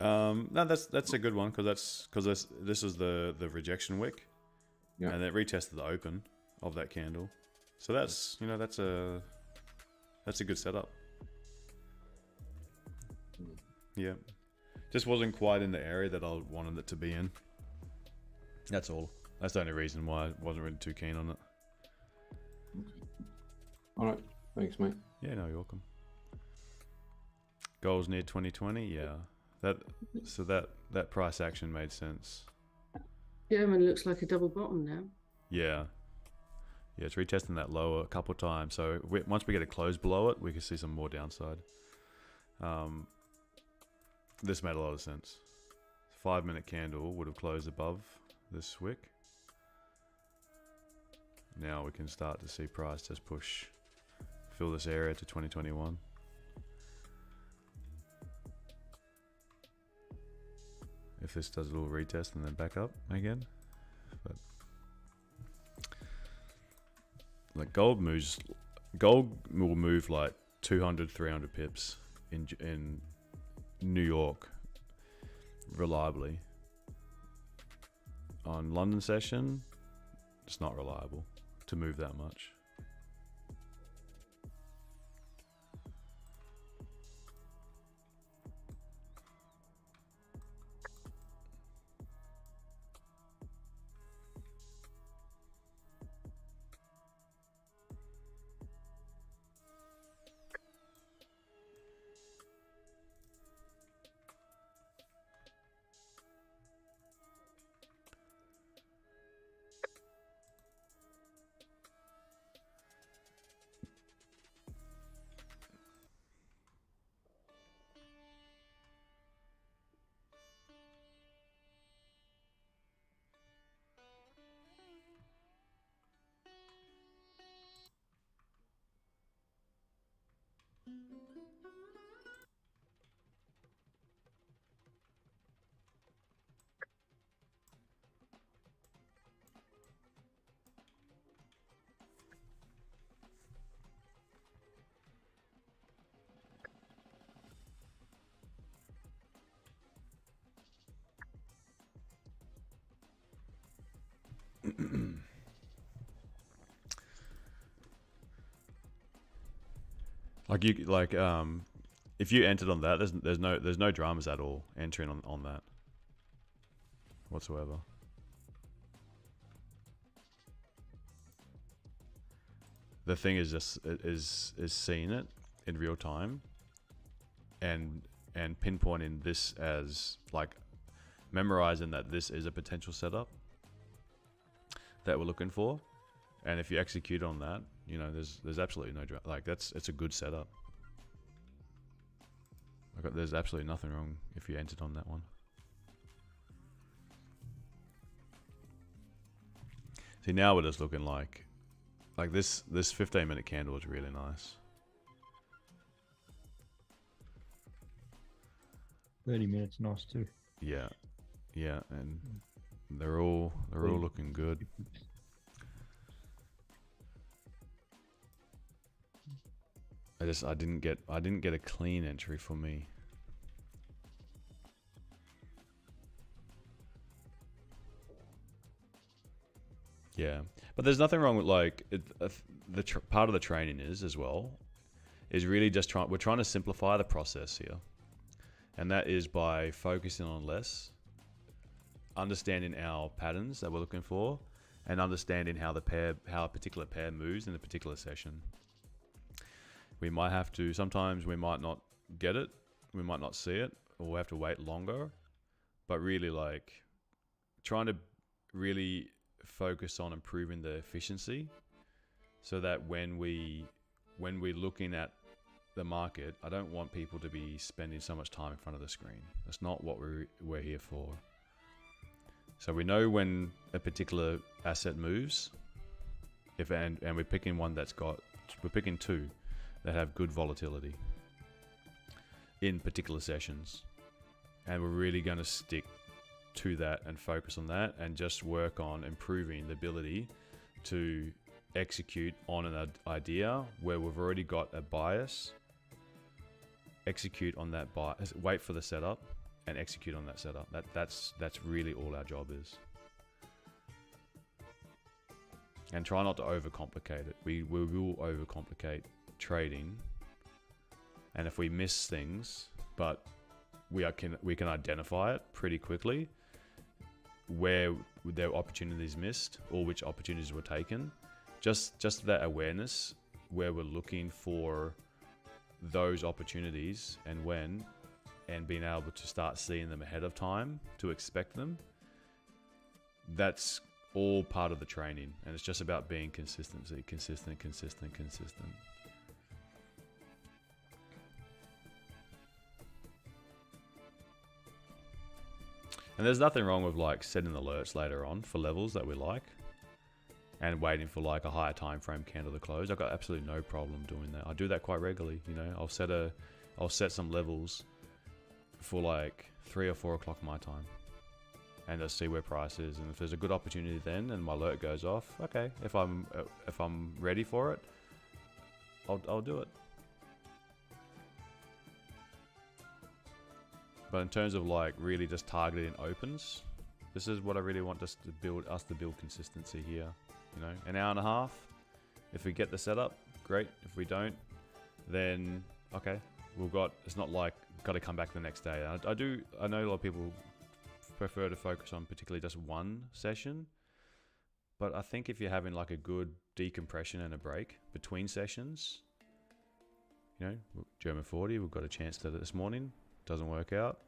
Speaker 3: No, that's a good one because this is the rejection wick, and it retested the open of that candle. So that's a good setup. Yeah. Just wasn't quite in the area that I wanted it to be in. That's all. That's the only reason why I wasn't really too keen on it.
Speaker 8: All right. Thanks, mate.
Speaker 3: Yeah, no, you're welcome. Goals near 2020, yeah. That price action made sense.
Speaker 4: German looks like a double bottom now.
Speaker 3: Yeah. Yeah, it's retesting that lower a couple of times. So once we get a close below it, we can see some more downside. This made a lot of sense. 5-minute candle would have closed above this wick. Now we can start to see price just fill this area to 2021. If this does a little retest and then back up again. But like gold will move like 200, 300 pips in New York reliably. On London session, it's not reliable to move that much. If you entered on that, there's no dramas at all entering on that whatsoever. The thing is just is seeing it in real time and pinpointing this as like memorizing that this is a potential setup that we're looking for, and if you execute on that, you know, there's absolutely no it's a good setup. There's absolutely nothing wrong if you entered on that one. See, now we're just looking like this 15-minute candle is really nice.
Speaker 5: 30 minutes, nice too.
Speaker 3: Yeah, yeah, and they're all looking good. I didn't get a clean entry for me. Yeah, but there's nothing wrong with part of the training is as well is really just we're trying to simplify the process here, and that is by focusing on less, understanding our patterns that we're looking for, and understanding how a particular pair moves in a particular session. We might have to, sometimes we might not get it, we might not see it, or we'll have to wait longer, but really trying to really focus on improving the efficiency so that when we're looking at the market, I don't want people to be spending so much time in front of the screen. That's not what we're here for. So we know when a particular asset moves, and we're picking one we're picking two that have good volatility in particular sessions, and we're really going to stick to that and focus on that and just work on improving the ability to execute on an idea where we've already got a bias, execute on that bias, wait for the setup and execute on that setup. That's really all our job is. And try not to overcomplicate it. We will overcomplicate trading, and if we miss things, but we can identify it pretty quickly where their opportunities missed or which opportunities were taken. Just that awareness where we're looking for those opportunities and when, and being able to start seeing them ahead of time to expect them. That's all part of the training, and it's just about being consistent. And there's nothing wrong with like setting alerts later on for levels that we like and waiting for like a higher time frame candle to close. I've got absolutely no problem doing that. I do that quite regularly, you know. I'll set some levels for like 3 or 4 o'clock my time and just see where price is, and if there's a good opportunity then and my alert goes off, okay, if I'm ready for it, I'll do it. But in terms of like really just targeting opens, this is what I really want us to build consistency here. You know, an hour and a half. If we get the setup, great. If we don't, then okay, it's not like got to come back the next day. I know a lot of people prefer to focus on particularly just one session, but I think if you're having like a good decompression and a break between sessions, you know, German 40, we've got a chance to this morning. Doesn't work out.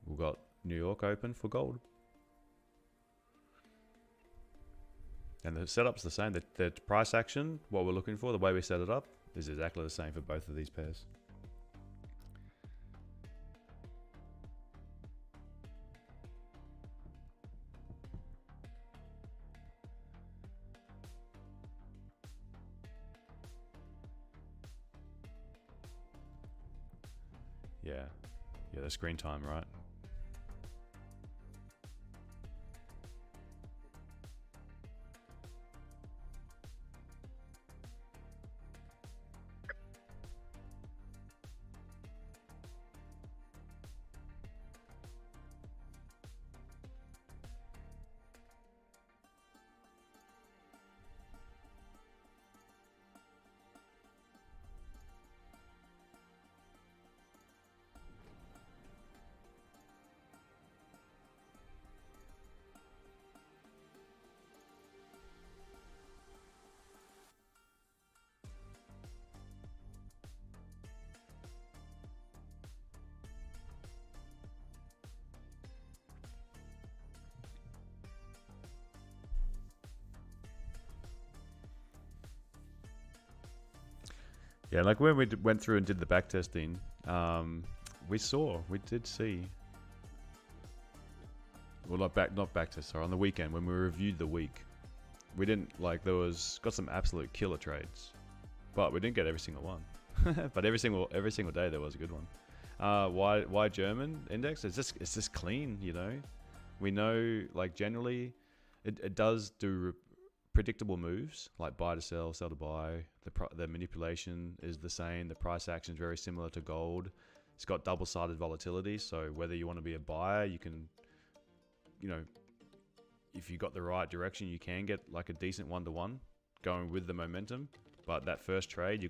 Speaker 3: We've got New York open for gold. And the setup's the same. The price action, what we're looking for, the way we set it up, is exactly the same for both of these pairs. Yeah, the screen time, right? Yeah, like when we went through and did the back testing, we did see. Well, not back test, sorry, on the weekend when we reviewed the week, we didn't got some absolute killer trades, but we didn't get every single one. But every single day there was a good one. Why German index? It's just clean, you know. We know like generally, it does do predictable moves like buy to sell, sell to buy. The manipulation is the same. The price action is very similar to gold. It's got double-sided volatility, so whether you want to be a buyer, you can, you know, if you got the right direction, you can get like a decent 1-to-1 going with the momentum. But that first trade, you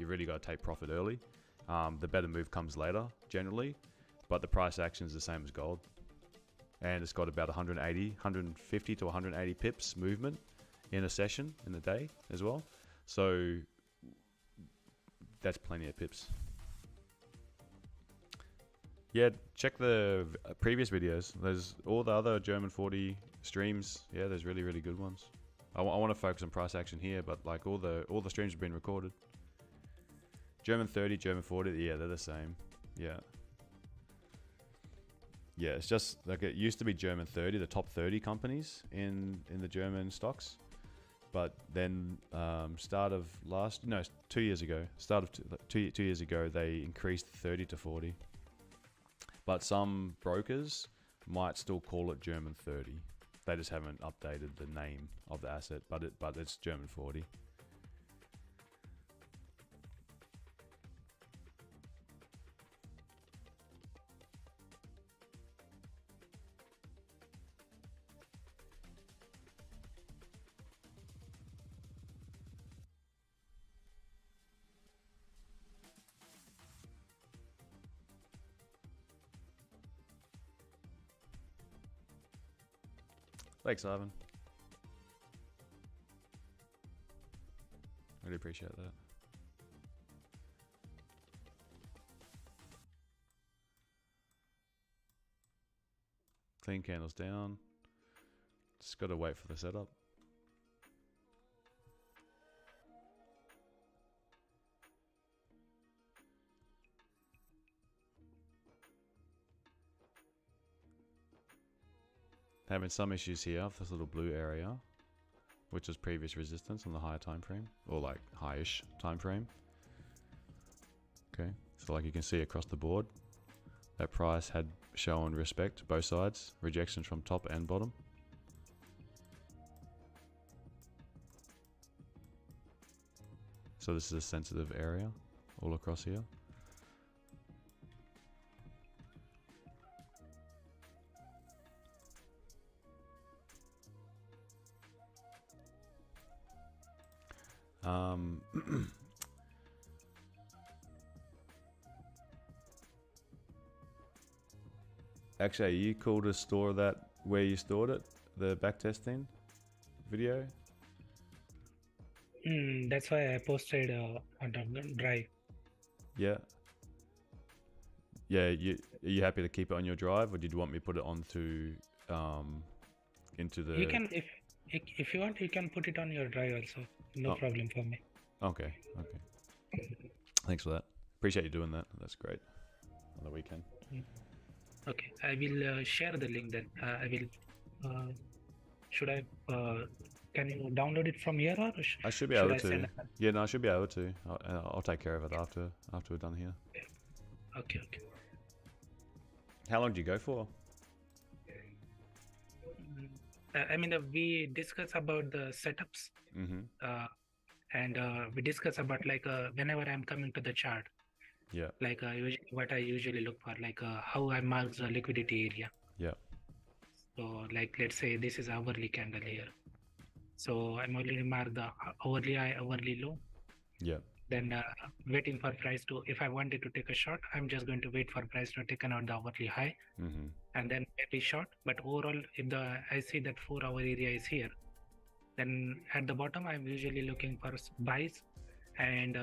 Speaker 3: really got to take profit early. The better move comes later generally, but the price action is the same as gold, and it's got about 150 to 180 pips movement in a session in a day as well. So that's plenty of pips. Yeah, check the previous videos. There's all the other German 40 streams. Yeah, there's really, really good ones. I want to focus on price action here, but like all the streams have been recorded. German 30, German 40, yeah, they're the same. Yeah. Yeah, it's just like it used to be German 30, the top 30 companies in the German stocks. But then 2 years ago, two years ago, they increased 30 to 40. But some brokers might still call it German 30. They just haven't updated the name of the asset, but it's German 40. Thanks, Ivan. Really appreciate that. Clean candles down. Just got to wait for the setup. Having some issues here with this little blue area, which is previous resistance on the higher time frame, or like high-ish time frame. Okay, so like you can see across the board, that price had shown respect to both sides, rejections from top and bottom. So this is a sensitive area all across here. Actually, are you cool to store that where you stored it, the backtesting video?
Speaker 6: That's why I posted on the drive.
Speaker 3: Yeah. Yeah, are you happy to keep it on your drive, or did you want me to put it onto into the...
Speaker 6: You can, if you want, you can put it on your drive also. No problem for me.
Speaker 3: Okay, okay. Thanks for that. Appreciate you doing that. That's great. On the weekend.
Speaker 6: Okay, I will share the link then. I will. Should I? Can you download it from here, or
Speaker 3: I should be able to. Yeah, no, I should be able to. I'll take care of it after we're done here.
Speaker 6: Okay, okay.
Speaker 3: How long do you go for?
Speaker 6: I mean, we discuss about the setups, and we discuss about like whenever I'm coming to the chart.
Speaker 3: Yeah.
Speaker 6: Like what I usually look for, like how I mark the liquidity area.
Speaker 3: Yeah.
Speaker 6: So like let's say this is hourly candle here. So I'm already marked the hourly high, hourly low.
Speaker 3: Yeah.
Speaker 6: Then waiting for price to, if I wanted to take a short, I'm just going to wait for price to take out the hourly high, and then maybe short. But overall, if I see that 4-hour area is here, then at the bottom I'm usually looking for buys, and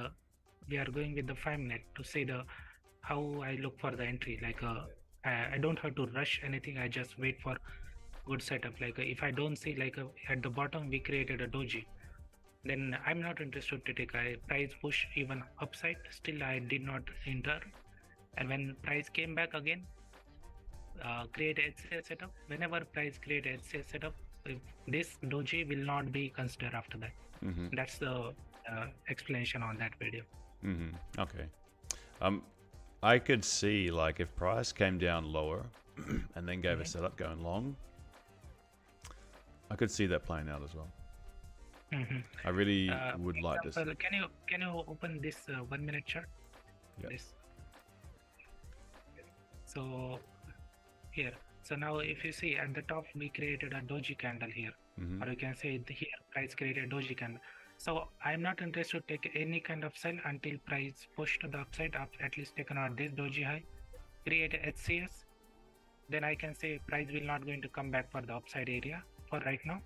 Speaker 6: we are going with the 5-minute to see how I look for the entry. Like I don't have to rush anything. I just wait for good setup. Like if I don't see like at the bottom we created a doji, then I'm not interested to take a price push even upside. Still I did not enter, and when price came back again, create HCA setup. Whenever price create HCA setup, this doji will not be considered after that. That's the explanation on that video.
Speaker 3: Okay. I could see like if price came down lower and then gave a setup going long, I could see that playing out as well. I really would like this.
Speaker 6: Can you open this 1-minute chart?
Speaker 3: Yeah.
Speaker 6: This. So here. So now if you see at the top we created a doji candle here, or you can say here price created a doji candle. So I'm not interested to take any kind of sell until price push to the upside, at least taken out this doji high, create a HCS. Then I can say price will not going to come back for the upside area for right now.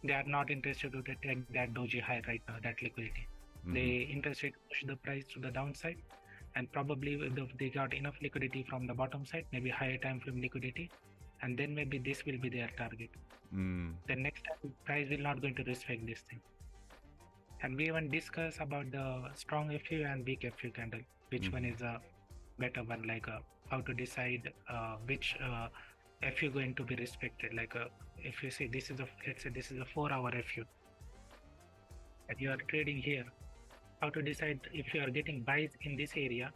Speaker 6: They are not interested to take that doji high right now, that liquidity. They interested to push the price to the downside, and probably if they got enough liquidity from the bottom side, maybe higher time frame liquidity, and then maybe this will be their target. Then next time price will not going to respect this thing. And we even discuss about the strong FU and weak FU candle, which one is a better one, like how to decide which FU going to be respected. Like if you see this is let's say this is a 4-hour FU, and you are trading here, how to decide if you are getting buys in this area,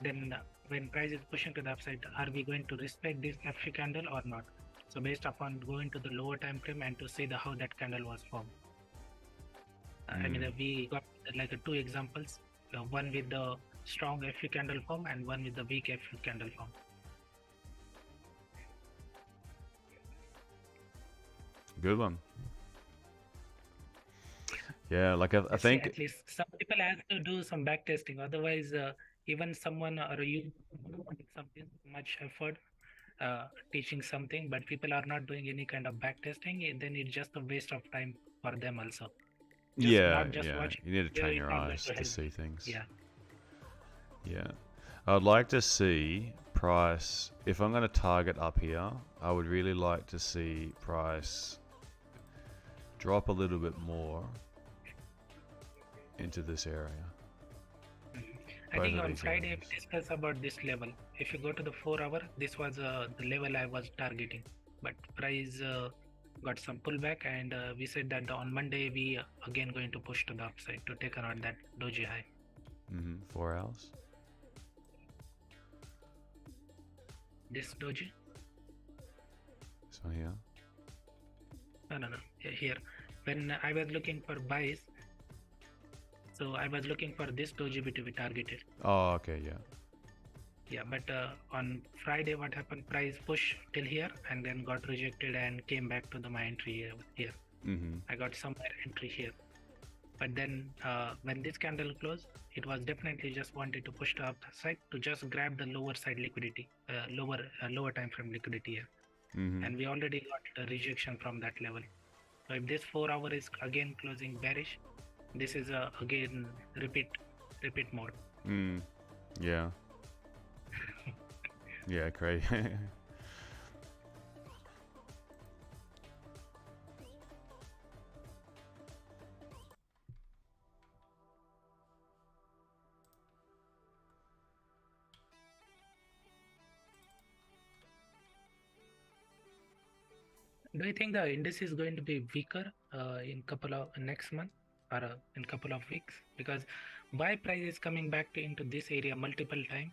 Speaker 6: then when price is pushing to the upside, are we going to respect this FU candle or not? So based upon going to the lower time frame and to see how that candle was formed. I mean, we got like 2 examples, one with the strong FU candle form and one with the weak FU candle form.
Speaker 3: Good one. Yeah, like I think
Speaker 6: at least some people have to do some back testing. Otherwise, even someone or you something much effort, teaching something, but people are not doing any kind of back testing, then it's just a waste of time for them also. Just
Speaker 3: Yeah,
Speaker 6: not just
Speaker 3: yeah.
Speaker 6: watching
Speaker 3: You need to
Speaker 6: video
Speaker 3: train
Speaker 6: is
Speaker 3: your
Speaker 6: not going
Speaker 3: eyes
Speaker 6: to
Speaker 3: to
Speaker 6: help.
Speaker 3: see things.
Speaker 6: Yeah.
Speaker 3: Yeah. I'd like to see price, if I'm going to target up here, I would really like to see price drop a little bit more into this area.
Speaker 6: I
Speaker 3: Both
Speaker 6: think
Speaker 3: of
Speaker 6: on
Speaker 3: these
Speaker 6: Friday
Speaker 3: areas.
Speaker 6: we discussed about this level. If you go to the 4 hour, this was the level I was targeting, but price got some pullback, and we said that on Monday we again going to push to the upside to take around that doji high.
Speaker 3: 4 hours.
Speaker 6: This doji?
Speaker 3: This one here.
Speaker 6: No. Here, when I was looking for buys, so I was looking for this doji to be targeted.
Speaker 3: Oh, okay, yeah.
Speaker 6: Yeah, but on Friday, what happened? Price push till here and then got rejected and came back to my entry here. I got somewhere entry here, but then when this candle closed, it was definitely just wanted to push the upside to just grab the lower side liquidity, lower time frame liquidity here, and we already got a rejection from that level. So if this 4 hour is again closing bearish, this is again repeat mode.
Speaker 3: Yeah. Yeah, crazy.
Speaker 6: Do you think the index is going to be weaker in couple of next month or in couple of weeks? Because buy price is coming back into this area multiple times,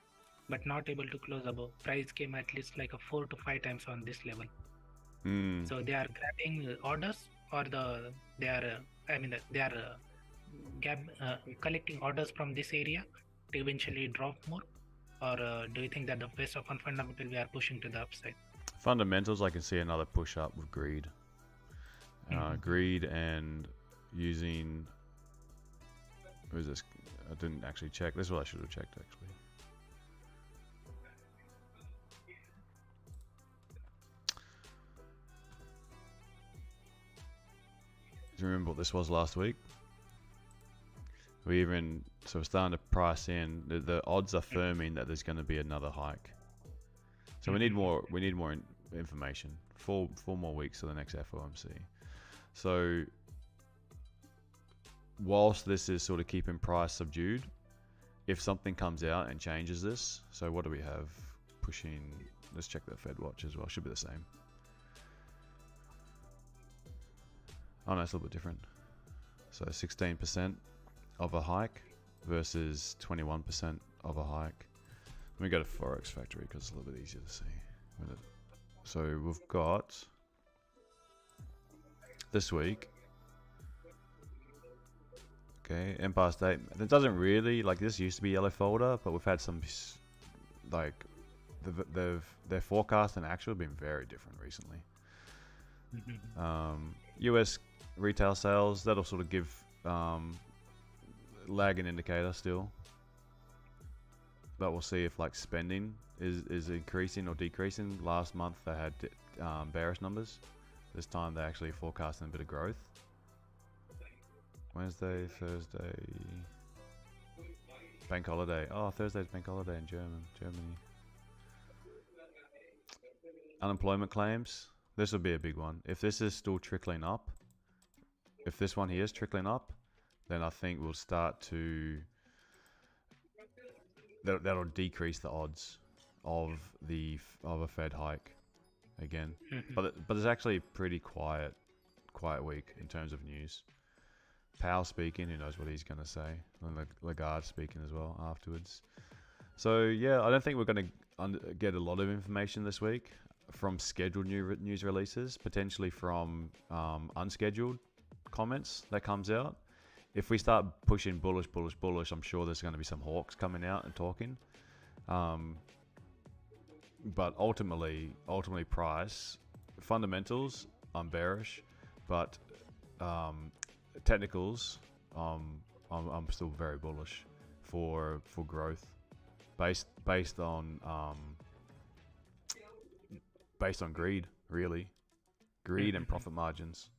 Speaker 6: but not able to close above. Price came at least like a 4 to 5 times on this level. So they are grabbing orders, or they are collecting orders from this area to eventually drop more, or do you think that the base of fundamental we are pushing to the upside?
Speaker 3: Fundamentals, I can see another push up with greed. Greed and using. Who is this? I didn't actually check. This is what I should have checked actually. Do you remember what this was last week? We're starting to price in. The odds are firming that there's going to be another hike. So we need more. We need more information. 4 more weeks to the next FOMC. So whilst this is sort of keeping price subdued, if something comes out and changes this, so what do we have pushing? Let's check the Fed watch as well. Should be the same. Oh no, it's a little bit different. So 16% of a hike versus 21% of a hike. Let me go to Forex Factory because it's a little bit easier to see. So we've got this week. Okay, Empire State. It doesn't really, like, this used to be yellow folder, but we've had some, like, their forecast and actual have been very different recently. US retail sales, that'll sort of give lagging indicator still. But we'll see if like spending is increasing or decreasing. Last month they had bearish numbers. This time they're actually forecasting a bit of growth. Wednesday, Thursday, bank holiday. Oh, Thursday's bank holiday in Germany. Unemployment claims. This will be a big one. If this is still trickling up, if this one here is trickling up, then I think we'll start to. That'll decrease the odds of a Fed hike again. But it's actually pretty quiet week in terms of news. Powell speaking, who knows what he's going to say, and Lagarde speaking as well afterwards. So yeah, I don't think we're going to get a lot of information this week from scheduled news releases, potentially from unscheduled comments that comes out. If we start pushing bullish, I'm sure there's going to be some hawks coming out and talking. But ultimately price fundamentals, I'm bearish, but technicals, I'm still very bullish for growth, based on based on greed, really. Greed and profit margins.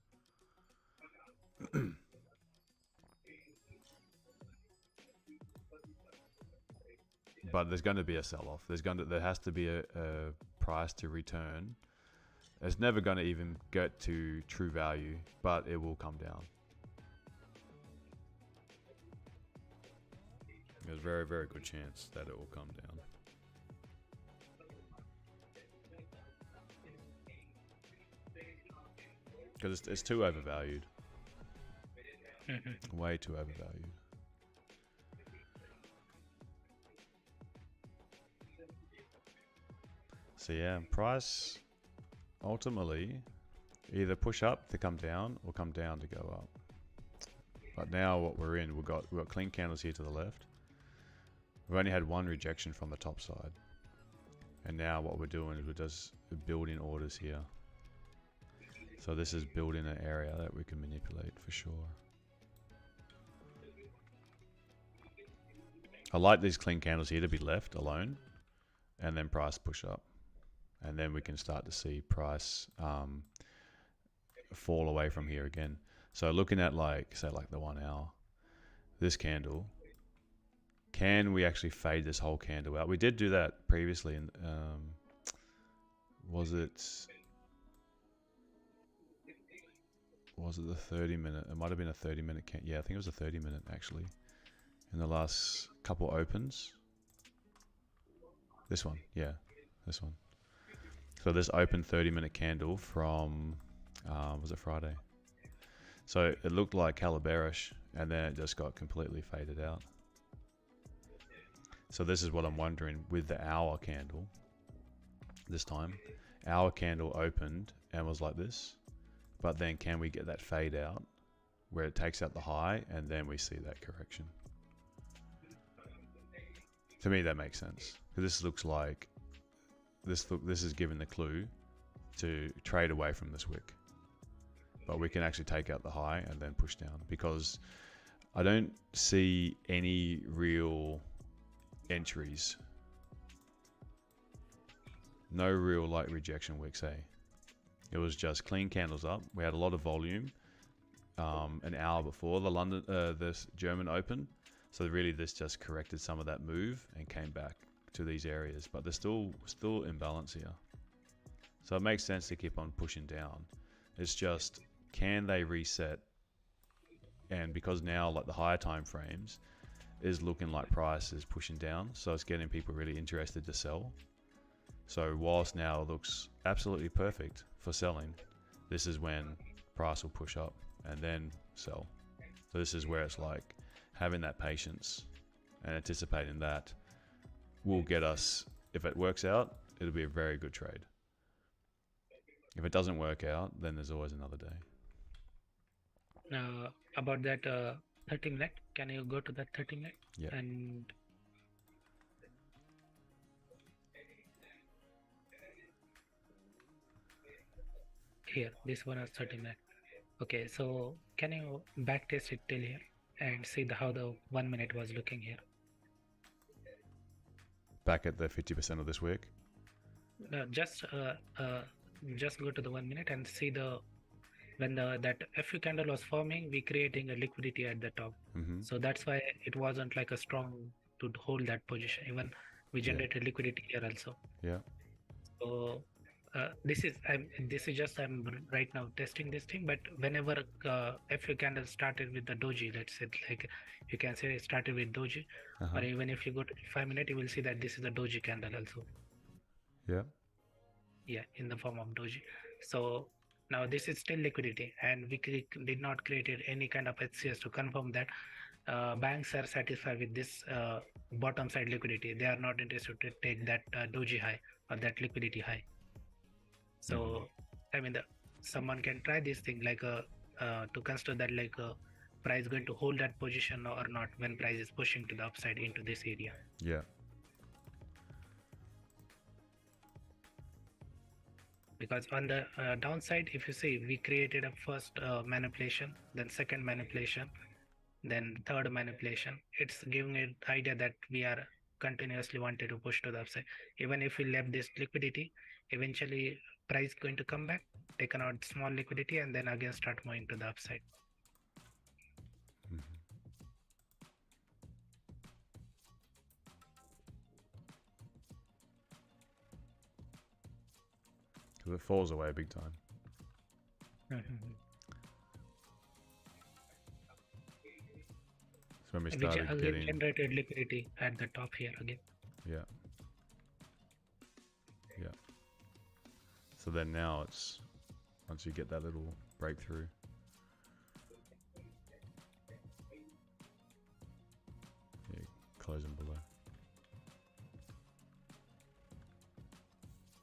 Speaker 3: But there's going to be a sell-off. There has to be a price to return. It's never going to even get to true value, but it will come down. There's a very, very good chance that it will come down. Because it's too overvalued. Way too overvalued. So yeah, price ultimately either push up to come down or come down to go up. But now what we're in, we've got clean candles here to the left. We've only had one rejection from the top side. And now what we're doing is we're just building orders here. So this is building an area that we can manipulate for sure. I like these clean candles here to be left alone and then price push up. And then we can start to see price fall away from here again. So looking at say the 1 hour, this candle, can we actually fade this whole candle out? We did do that previously. And was it the 30-minute? It might have been a 30-minute. Yeah, I think it was a 30-minute actually. In the last couple opens. This one, yeah, this one. So this open 30-minute candle from, was it Friday? So it looked like hella bearish, and then it just got completely faded out. So this is what I'm wondering with the hour candle. This time, our candle opened and was like this, but then can we get that fade out where it takes out the high, and then we see that correction? To me, that makes sense. Because this looks like this is given the clue to trade away from this wick, but we can actually take out the high and then push down, because I don't see any real entries, no real rejection wicks. It was just clean candles up. We had a lot of volume an hour before the this German Open, so really this just corrected some of that move and came back to these areas, but there's still imbalance here. So it makes sense to keep on pushing down. It's just, can they reset? And because now the higher time frames is looking like price is pushing down, so it's getting people really interested to sell. So whilst now it looks absolutely perfect for selling, this is when price will push up and then sell. So this is where it's having that patience and anticipating that will get us, if it works out, it'll be a very good trade. If it doesn't work out, then there's always another day.
Speaker 6: About that 30-minute, can you go to that 30-minute?
Speaker 3: Yeah.
Speaker 6: And here, this one is 30-minute. Okay, so can you back test it till here and see how the 1 minute was looking here?
Speaker 3: Back at the 50% of this wick?
Speaker 6: Just go to the 1 minute and see when that FU candle was forming, we creating a liquidity at the top. So that's why it wasn't a strong to hold that position. Even we generated liquidity here also.
Speaker 3: Yeah. So
Speaker 6: this is just I'm right now testing this thing. But whenever FU candle started with the doji, let's say you can say it started with doji, or even if you go to 5 minute, you will see that this is a doji candle also.
Speaker 3: Yeah.
Speaker 6: Yeah, in the form of doji. So now this is still liquidity, and we did not create any kind of HCS to confirm that banks are satisfied with this bottom side liquidity. They are not interested to take that doji high or that liquidity high. So I mean, someone can try this thing to consider that price going to hold that position or not when price is pushing to the upside into this area.
Speaker 3: Yeah.
Speaker 6: Because on the downside, if you see, we created a first manipulation, then second manipulation, then third manipulation. It's giving an idea that we are continuously wanted to push to the upside. Even if we left this liquidity, eventually price going to come back, taken out small liquidity, and then again start moving to the upside.
Speaker 3: Because it falls away big time. So when we
Speaker 6: Which
Speaker 3: started
Speaker 6: again
Speaker 3: getting,
Speaker 6: generated liquidity at the top here again.
Speaker 3: yeah. So then now it's, once you get that little breakthrough. Yeah, closing below.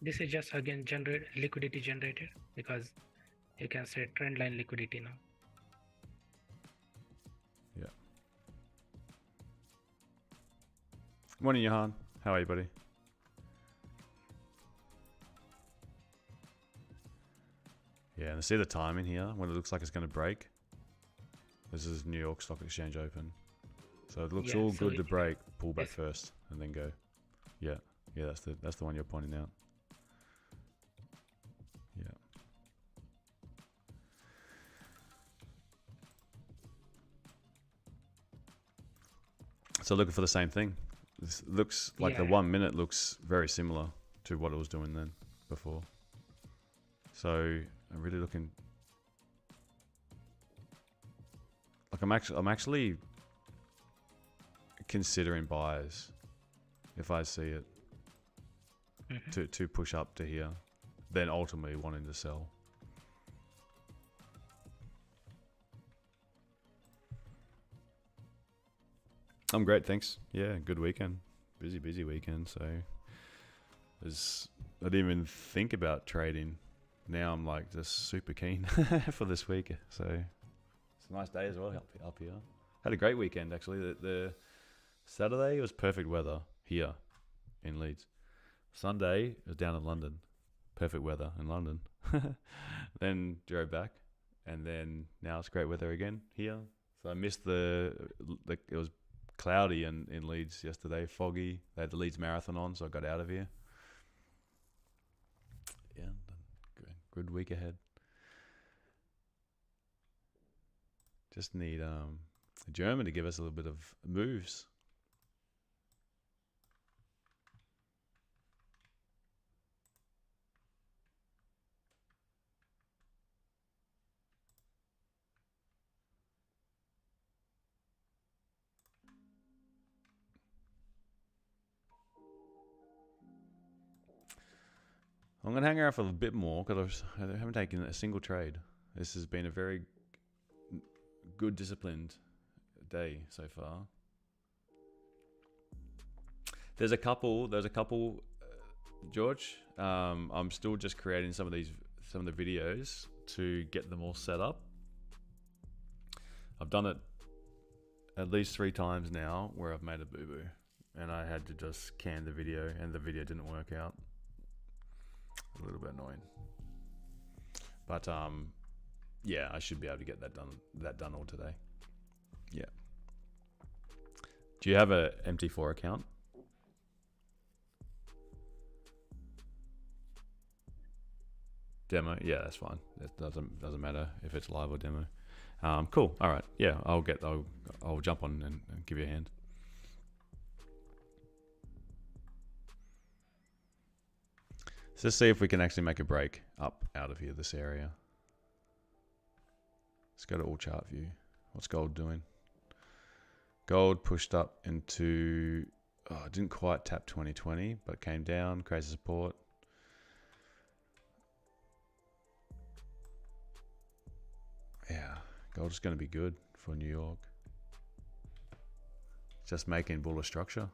Speaker 6: This is just again generate liquidity generated, because you can say trend line liquidity now.
Speaker 3: Yeah. Morning, Johan. How are you, buddy? Yeah, and see the timing here when it looks like it's going to break. This is New York Stock Exchange Open, so it looks all good to break. Pull back first and then go. Yeah, that's the one you're pointing out. Yeah. So looking for the same thing. This looks like the 1 minute looks very similar to what it was doing then before. So I'm really looking. Like I'm actually considering buys if I see it to push up to here, then ultimately wanting to sell. I'm great, thanks. Yeah, good weekend. Busy weekend. So I didn't even think about trading. Now I'm like just super keen for this week. So it's a nice day as well up here. Had a great weekend actually. The Saturday was perfect weather here in Leeds. Sunday was down in London. Perfect weather in London. Then drove back, and then now it's great weather again here. So I missed it was cloudy in Leeds yesterday, foggy. They had the Leeds Marathon on, so I got out of here. Yeah, good week ahead. Just need German to give us a little bit of moves. I'm going to hang around for a bit more because I haven't taken a single trade. This has been a very good, disciplined day so far. There's a couple, George. I'm still just creating some of the videos to get them all set up. I've done it at least 3 times now where I've made a boo-boo, and I had to just can the video, and the video didn't work out. A little bit annoying, but yeah, I should be able to get that done all today. Yeah. Do you have a MT4 account? Demo? Yeah, that's fine. It doesn't matter if it's live or demo. Cool. All right. Yeah, I'll jump on and give you a hand. So let's see if we can actually make a break up out of here, this area. Let's go to all chart view. What's gold doing? Gold pushed up into, it didn't quite tap 2020, but it came down, creates support. Yeah, gold is going to be good for New York. Just making bullish structure.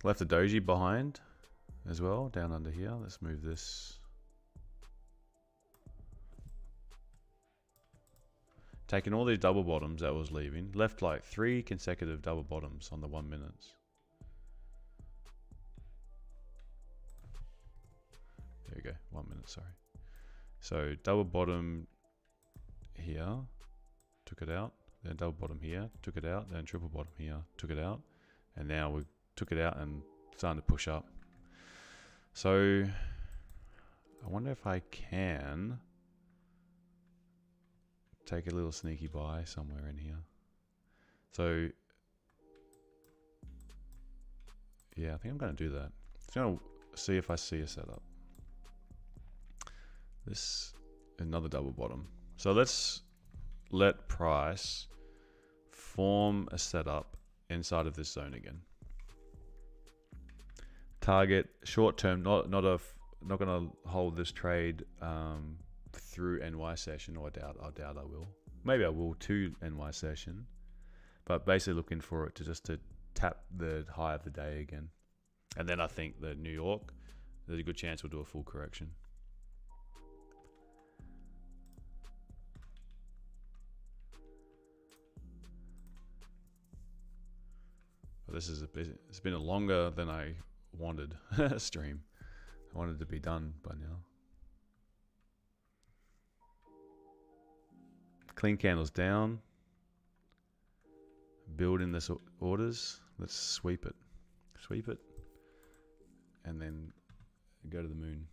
Speaker 3: Left a doji behind as well, down under here. Let's move this. Taking all these double bottoms that was leaving. Left like 3 consecutive double bottoms on the 1 minutes. There we go, 1 minute, sorry. So double bottom here, took it out, then double bottom here, took it out, then triple bottom here, took it out, and now we took it out and starting to push up. So I wonder if I can take a little sneaky buy somewhere in here. So yeah, I think I'm going to do that. Just going to see if I see a setup. This another double bottom. So let's let price form a setup inside of this zone again. Target short term, not going to hold this trade through NY session, or I doubt I will. Maybe I will to NY session, but basically looking for it to tap the high of the day again. And then I think the New York, there's a good chance we'll do a full correction. But this is it's been a longer than I wanted stream. I wanted to be done by now. Clean candles down. Build in this orders. Let's sweep it. Sweep it. And then go to the moon.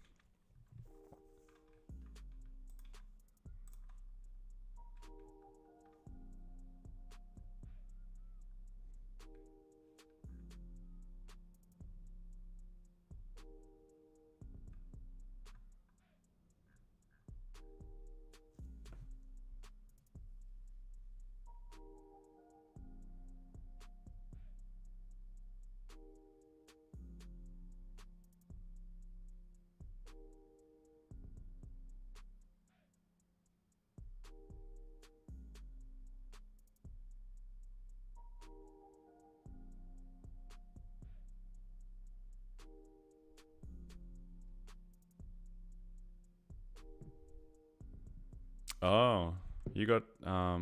Speaker 3: Oh, you've got a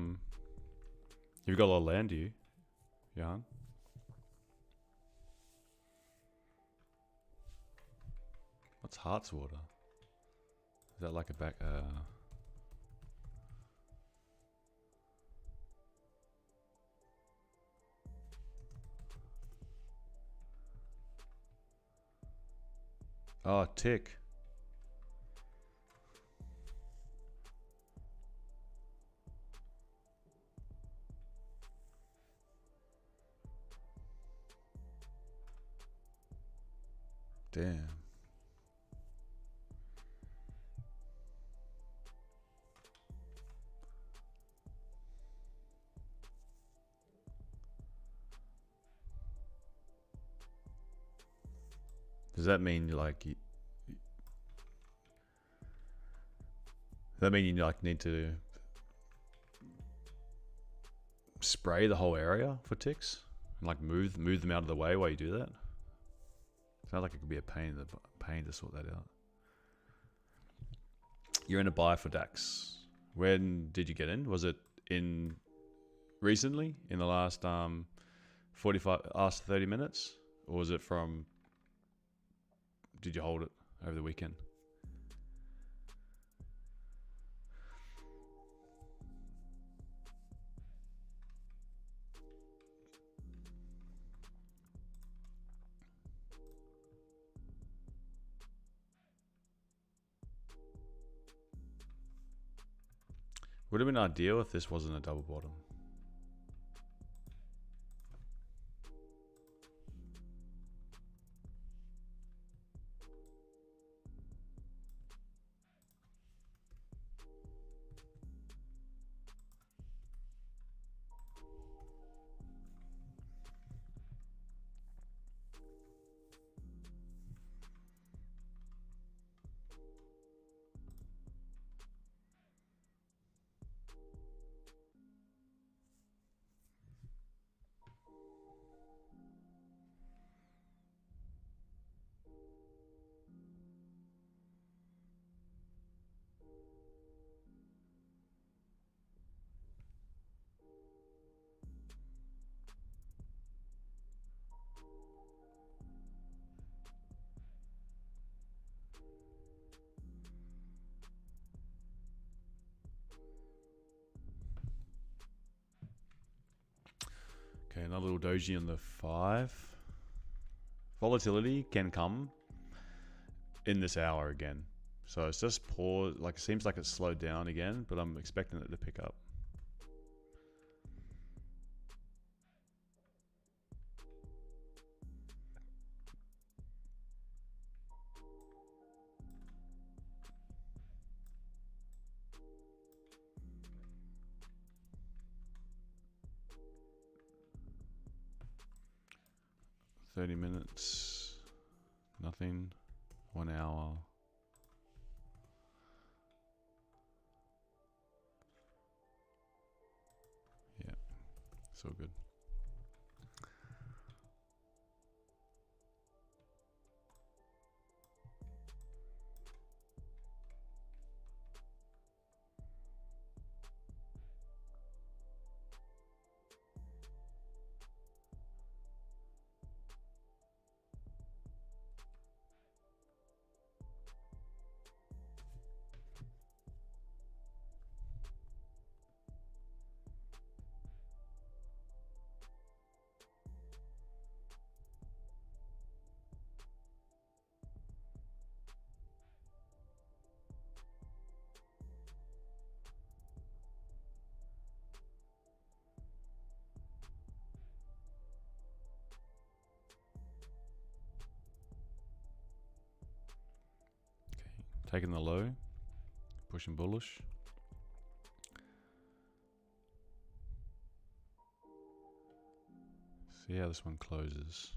Speaker 3: lot of land, do you, Jan? What's Heartswater? Is that like a back? Oh, tick. Damn. Does that mean like does that mean you like need to spray the whole area for ticks and like move them out of the way while you do that? Sounds like it could be a pain to sort that out. You're in a buy for DAX. When did you get in? Was it in recently in the last 30 minutes, or was it from? Did you hold it over the weekend? Would have been ideal if this wasn't a double bottom. Okay, another little doji on the 5. Volatility can come in this hour again. So it's just poor, like it seems like it's slowed down again, but I'm expecting it to pick up. $30, nothing. 1 hour. Yeah, it's all good. Taking the low, pushing bullish. See how this one closes.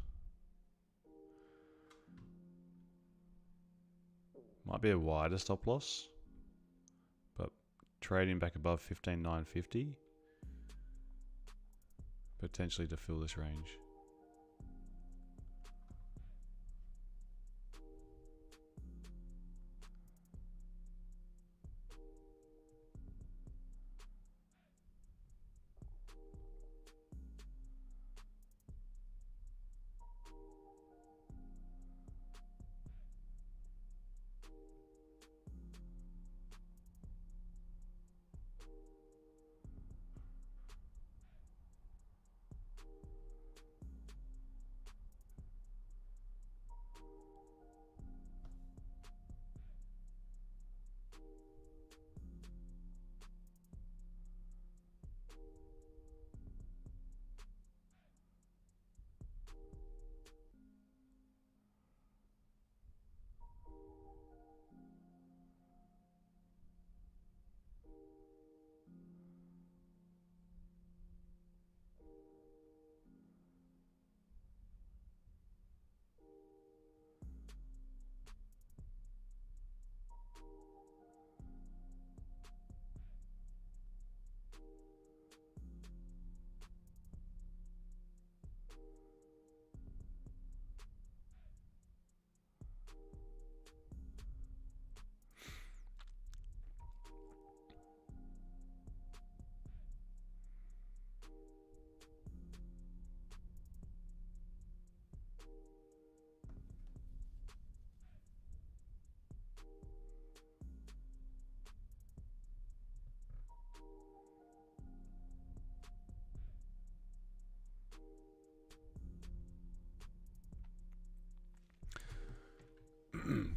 Speaker 3: Might be a wider stop loss, but trading back above 15,950, potentially to fill this range.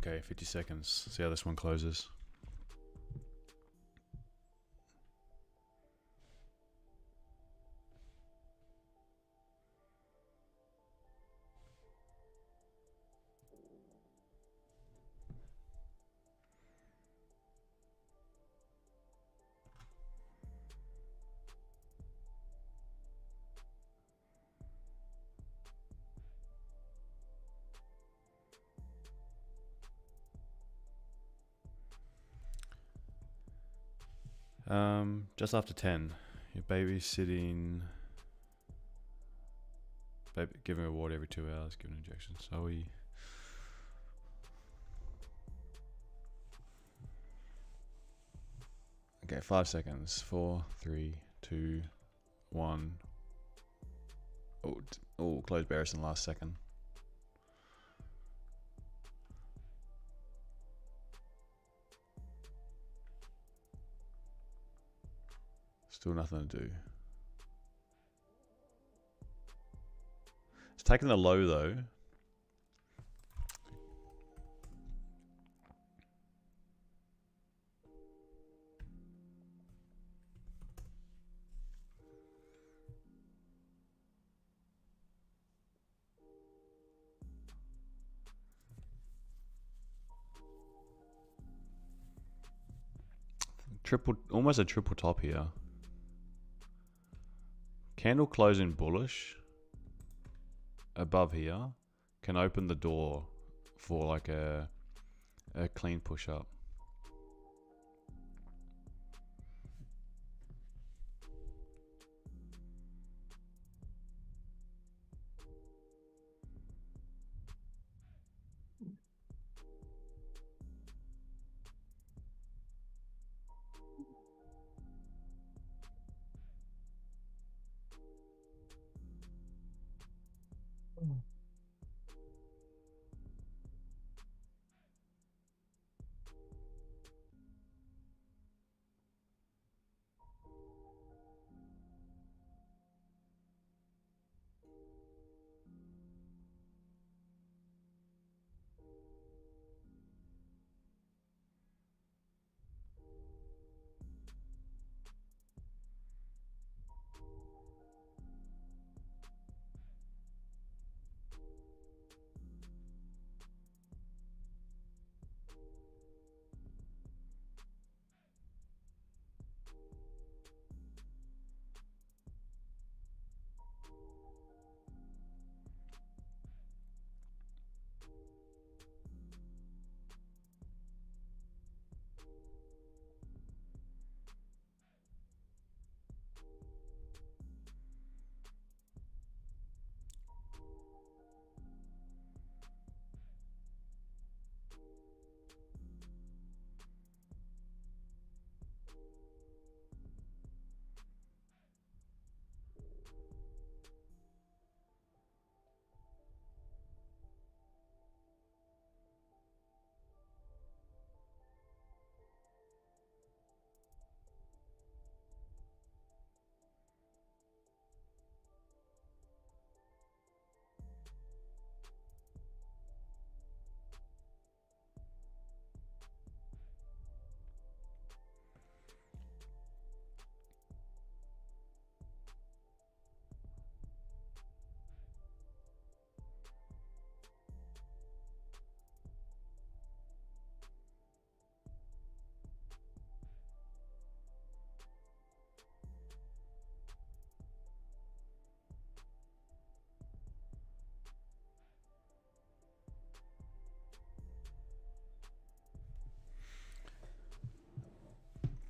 Speaker 3: Okay, 50 seconds. See how this one closes. Just after 10, your baby's sitting. Baby, give him a water every 2 hours, give an injection. So we. Okay, 5 seconds. 4, 3, 2, 1. Oh, close bearish in the last second. Still nothing to do. taking the low though. Almost a triple top here. Candle closing bullish above here can open the door for like a clean push up.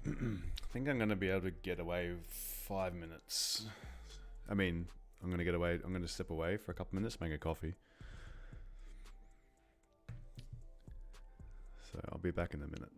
Speaker 3: I think I'm going to be able to get away 5 minutes. I mean, I'm going to get away. I'm going to step away for a couple minutes, make a coffee. So I'll be back in a minute.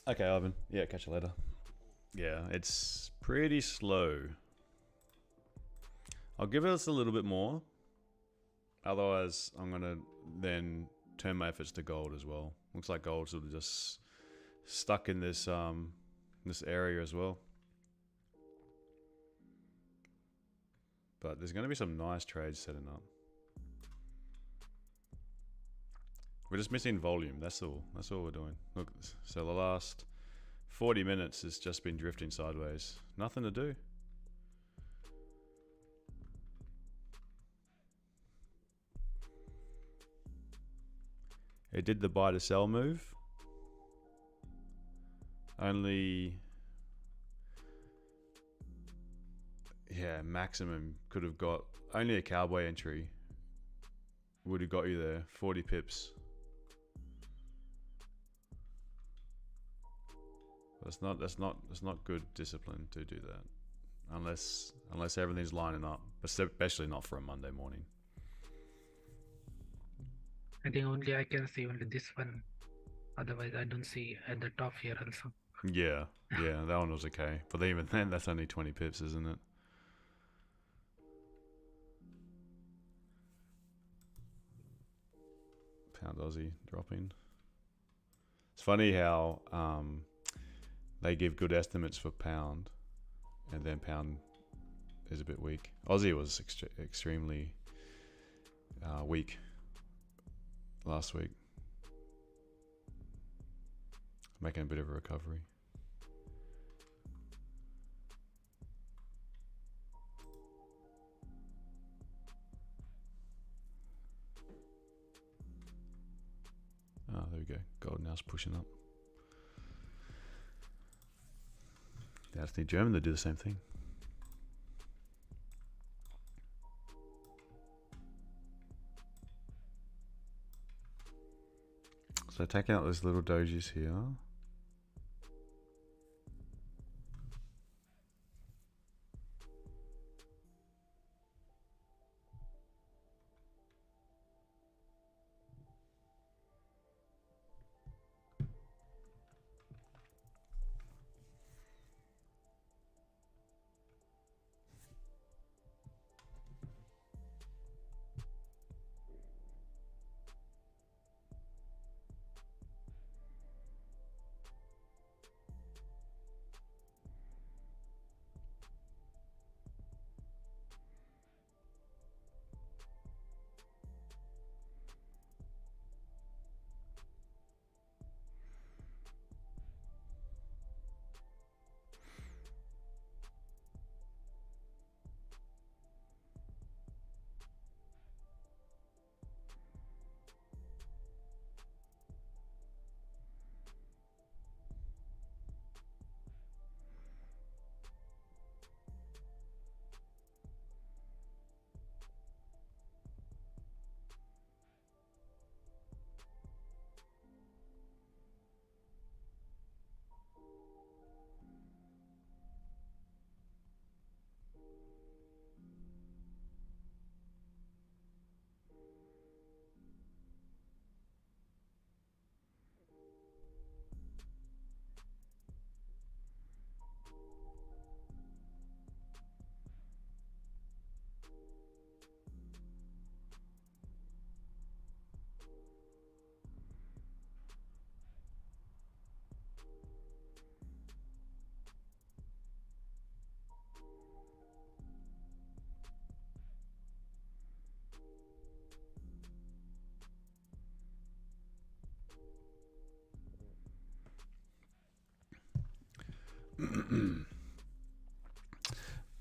Speaker 3: Okay, Ivan. Yeah, catch you later. Yeah, it's pretty slow. I'll give us a little bit more. Otherwise, I'm going to then turn my efforts to gold as well. Looks like gold's sort of just stuck in this this area as well. But there's going to be some nice trades setting up. We're just missing volume, that's all. That's all we're doing. Look, so the last 40 minutes has just been drifting sideways. Nothing to do. It did the buy to sell move. Only, yeah, maximum could have got, only a cowboy entry would have got you there, 40 pips. That's not good discipline to do that, unless everything's lining up, especially not for a Monday morning.
Speaker 6: I think only I can see only this one. Otherwise, I don't see at the top here also.
Speaker 3: Yeah, that one was okay, but even then, that's only 20 pips, isn't it? Pound Aussie dropping. It's funny how they give good estimates for pound, and then pound is a bit weak. Aussie was extremely weak last week, making a bit of a recovery. Oh, there we go. Gold now's pushing up. Yeah, I just need German to do the same thing. So taking out those little dojis here.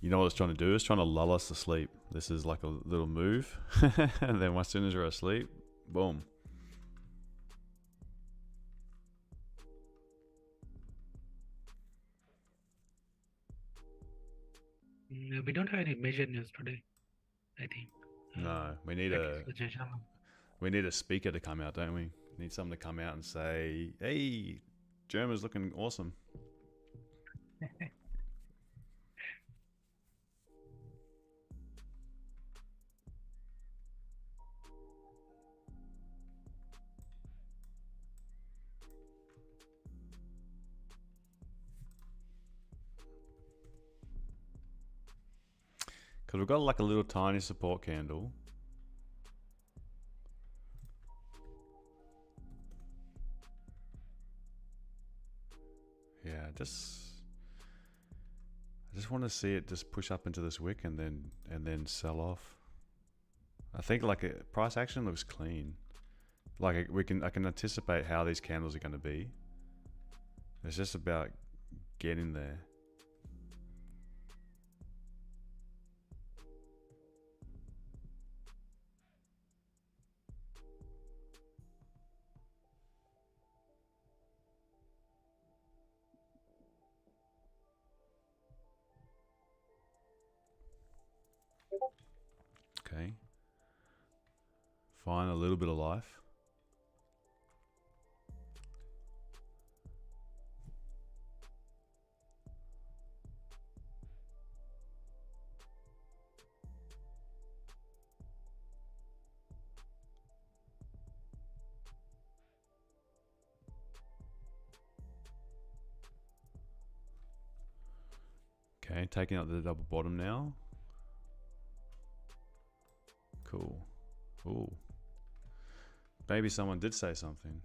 Speaker 3: You know what it's trying to do? It's trying to lull us to sleep. This is like a little move. And then as soon as you're asleep, boom.
Speaker 6: We don't have any major news today, I think.
Speaker 3: No, we need a speaker to come out, don't we? We need someone to come out and say, hey, German's looking awesome. Because we've got like a little tiny support candle. Yeah, I just want to see it just push up into this wick and then sell off. I think like price action looks clean. Like I can anticipate how these candles are going to be. It's just about getting there. Okay. Find a little bit of life. Okay, taking out the double bottom now. Cool. Ooh. Maybe someone did say something.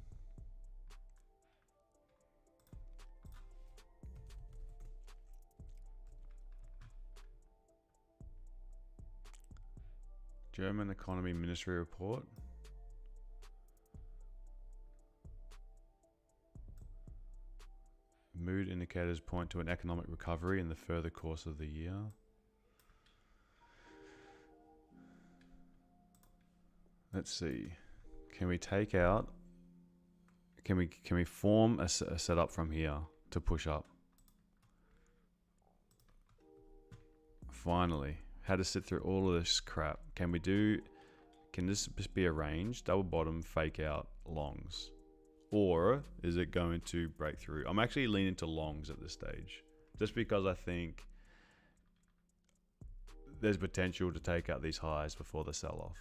Speaker 3: German Economy Ministry report. Mood indicators point to an economic recovery in the further course of the year. Let's see. Can we take out? Can we form a setup from here to push up? Finally, had to sit through all of this crap. Can this just be arranged? Double bottom, fake out, longs. Or is it going to break through? I'm actually leaning to longs at this stage. Just because I think there's potential to take out these highs before the sell-off.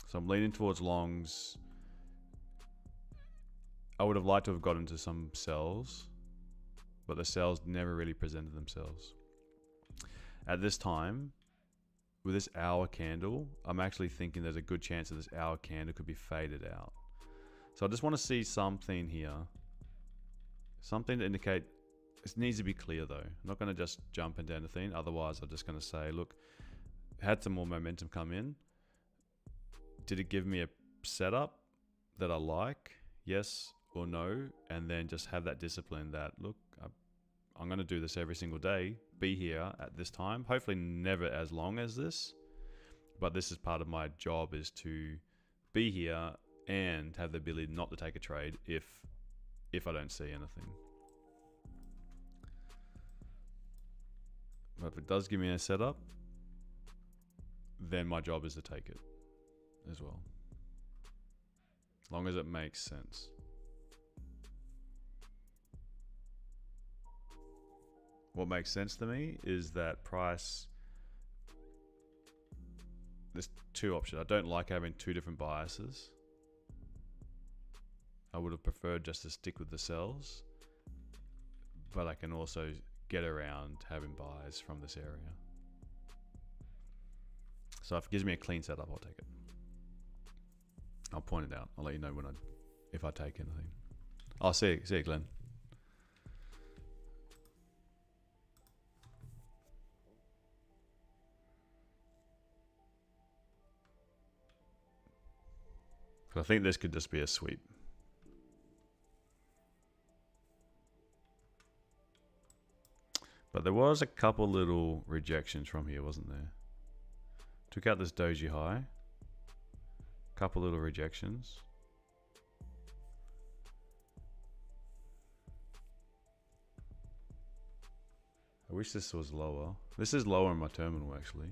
Speaker 3: So I'm leaning towards longs. I would have liked to have gotten to some sells, but the sells never really presented themselves. At this time, with this hour candle, I'm actually thinking there's a good chance that this hour candle could be faded out. So I just want to see something here. Something to indicate, it needs to be clear though. I'm not going to just jump into anything. Otherwise, I'm just going to say, look, had some more momentum come in. Did it give me a setup that I like? Yes or no? And then just have that discipline that, look, I'm going to do this every single day. Be here at this time. Hopefully never as long as this. But this is part of my job, is to be here and have the ability not to take a trade if I don't see anything. But if it does give me a setup, then my job is to take it as well. As long as it makes sense. What makes sense to me is that price, there's two options. I don't like having two different biases. I would have preferred just to stick with the sells, but I can also get around having buys from this area. So if it gives me a clean setup, I'll take it. I'll point it out. I'll let you know if I take anything. I'll see you, Glenn. I think this could just be a sweep. But there was a couple little rejections from here, wasn't there? Took out this doji high. Couple little rejections. I wish this was lower. This is lower in my terminal actually.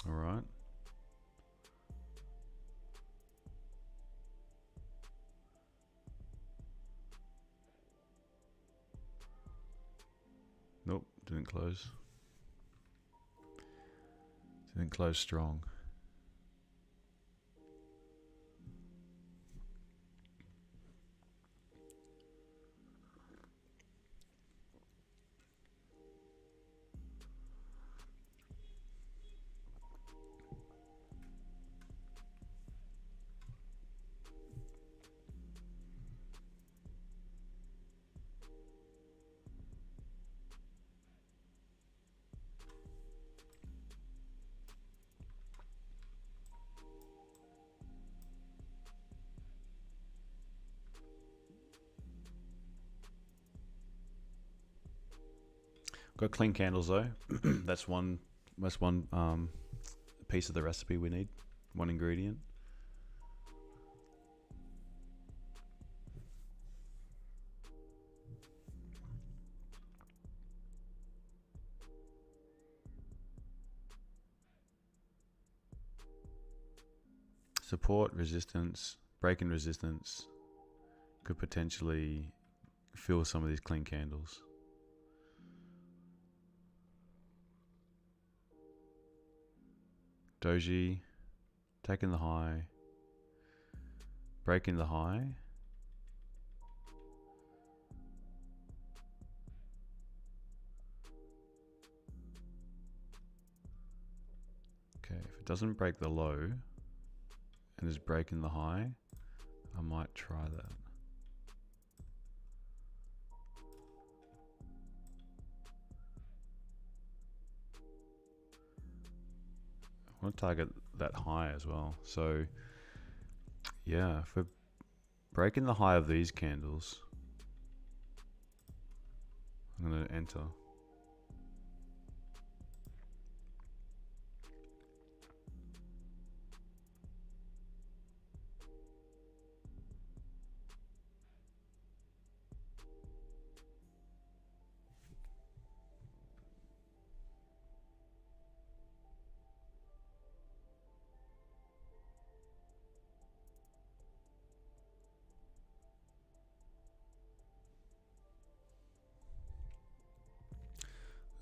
Speaker 3: All right. close. Didn't close strong. Got clean candles though. That's one piece of the recipe we need. One ingredient. Support, resistance, break in resistance could potentially fill some of these clean candles. Doji, taking the high, breaking the high. Okay, if it doesn't break the low and is breaking the high, I might try that. I want to target that high as well. So yeah, if we're breaking the high of these candles, I'm going to enter.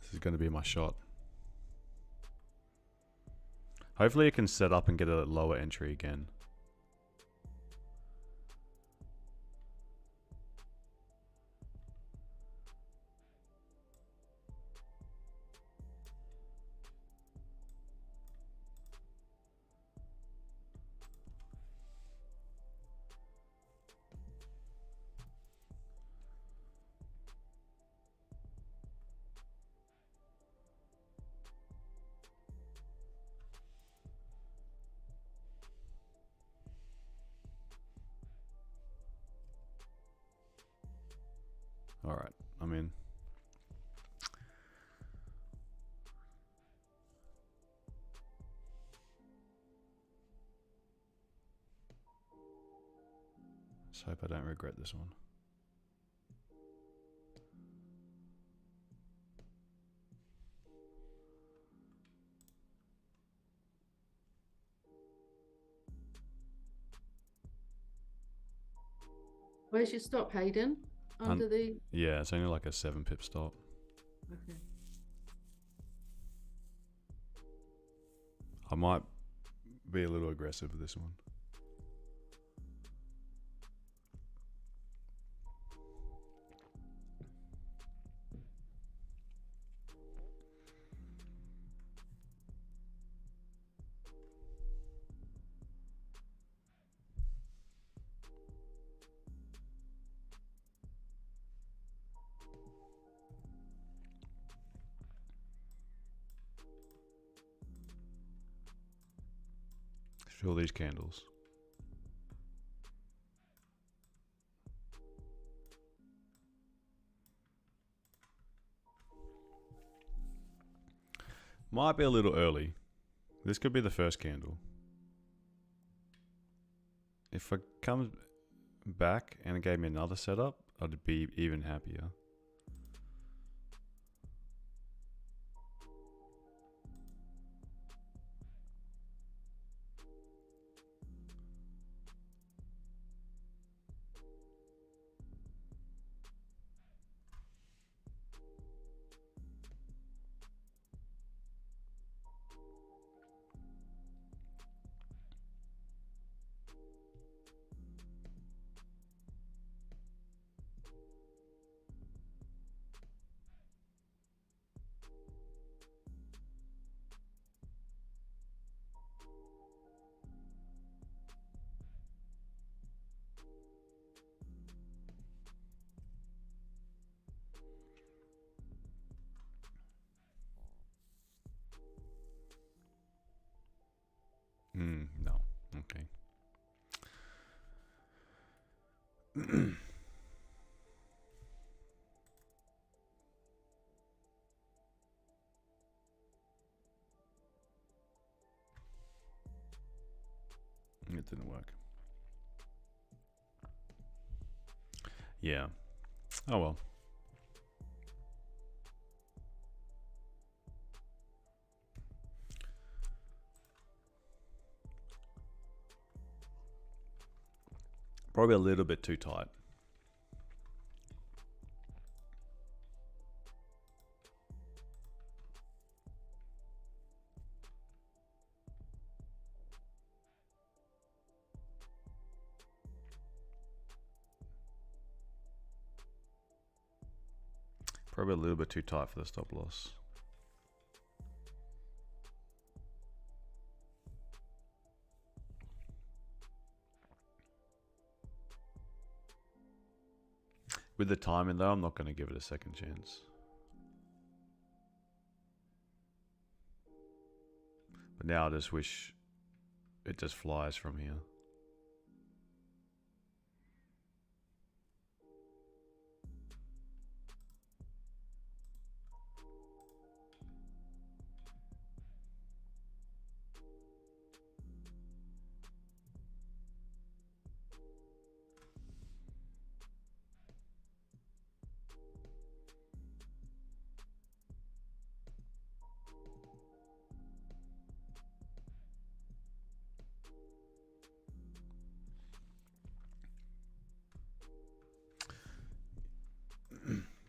Speaker 3: This is going to be my shot. Hopefully it can set up and get a lower entry again. All right, I'm in. Let's hope I don't regret this one.
Speaker 4: Where's your stop, Hayden? Under the.
Speaker 3: Yeah, it's only like a 7 pip stop.
Speaker 4: Okay.
Speaker 3: I might be a little aggressive with this one. Fill these candles. Might be a little early. This could be the first candle. If it comes back and it gave me another setup, I'd be even happier. It didn't work. Yeah. Oh well. Probably a little bit too tight. Probably a little bit too tight for the stop loss. With the timing though, I'm not going to give it a second chance. But now I just wish it just flies from here.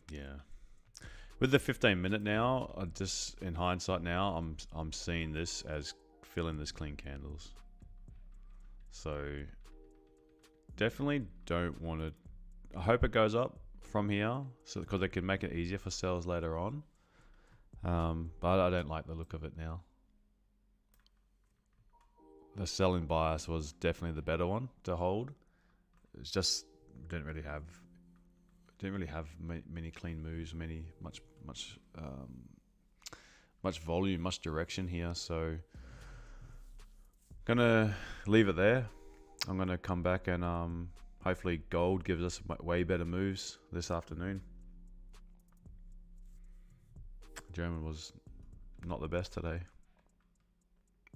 Speaker 3: Yeah. With the 15-minute now, I just in hindsight now, I'm seeing this as filling this clean candles. So definitely don't want to. I hope it goes up from here, so because it can make it easier for sales later on. But I don't like the look of it now. The selling bias was definitely the better one to hold. It's just didn't really have many clean moves, much volume, much direction here. So gonna leave it there. I'm gonna come back and hopefully gold gives us way better moves this afternoon. German was not the best today,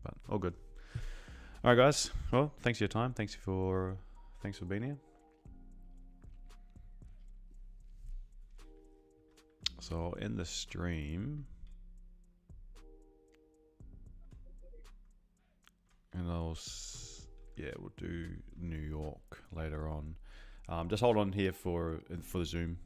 Speaker 3: but all good. All right, guys. Well, thanks for your time. Thanks for being here. So I'll end the stream, and we'll do New York later on. Just hold on here for the Zoom.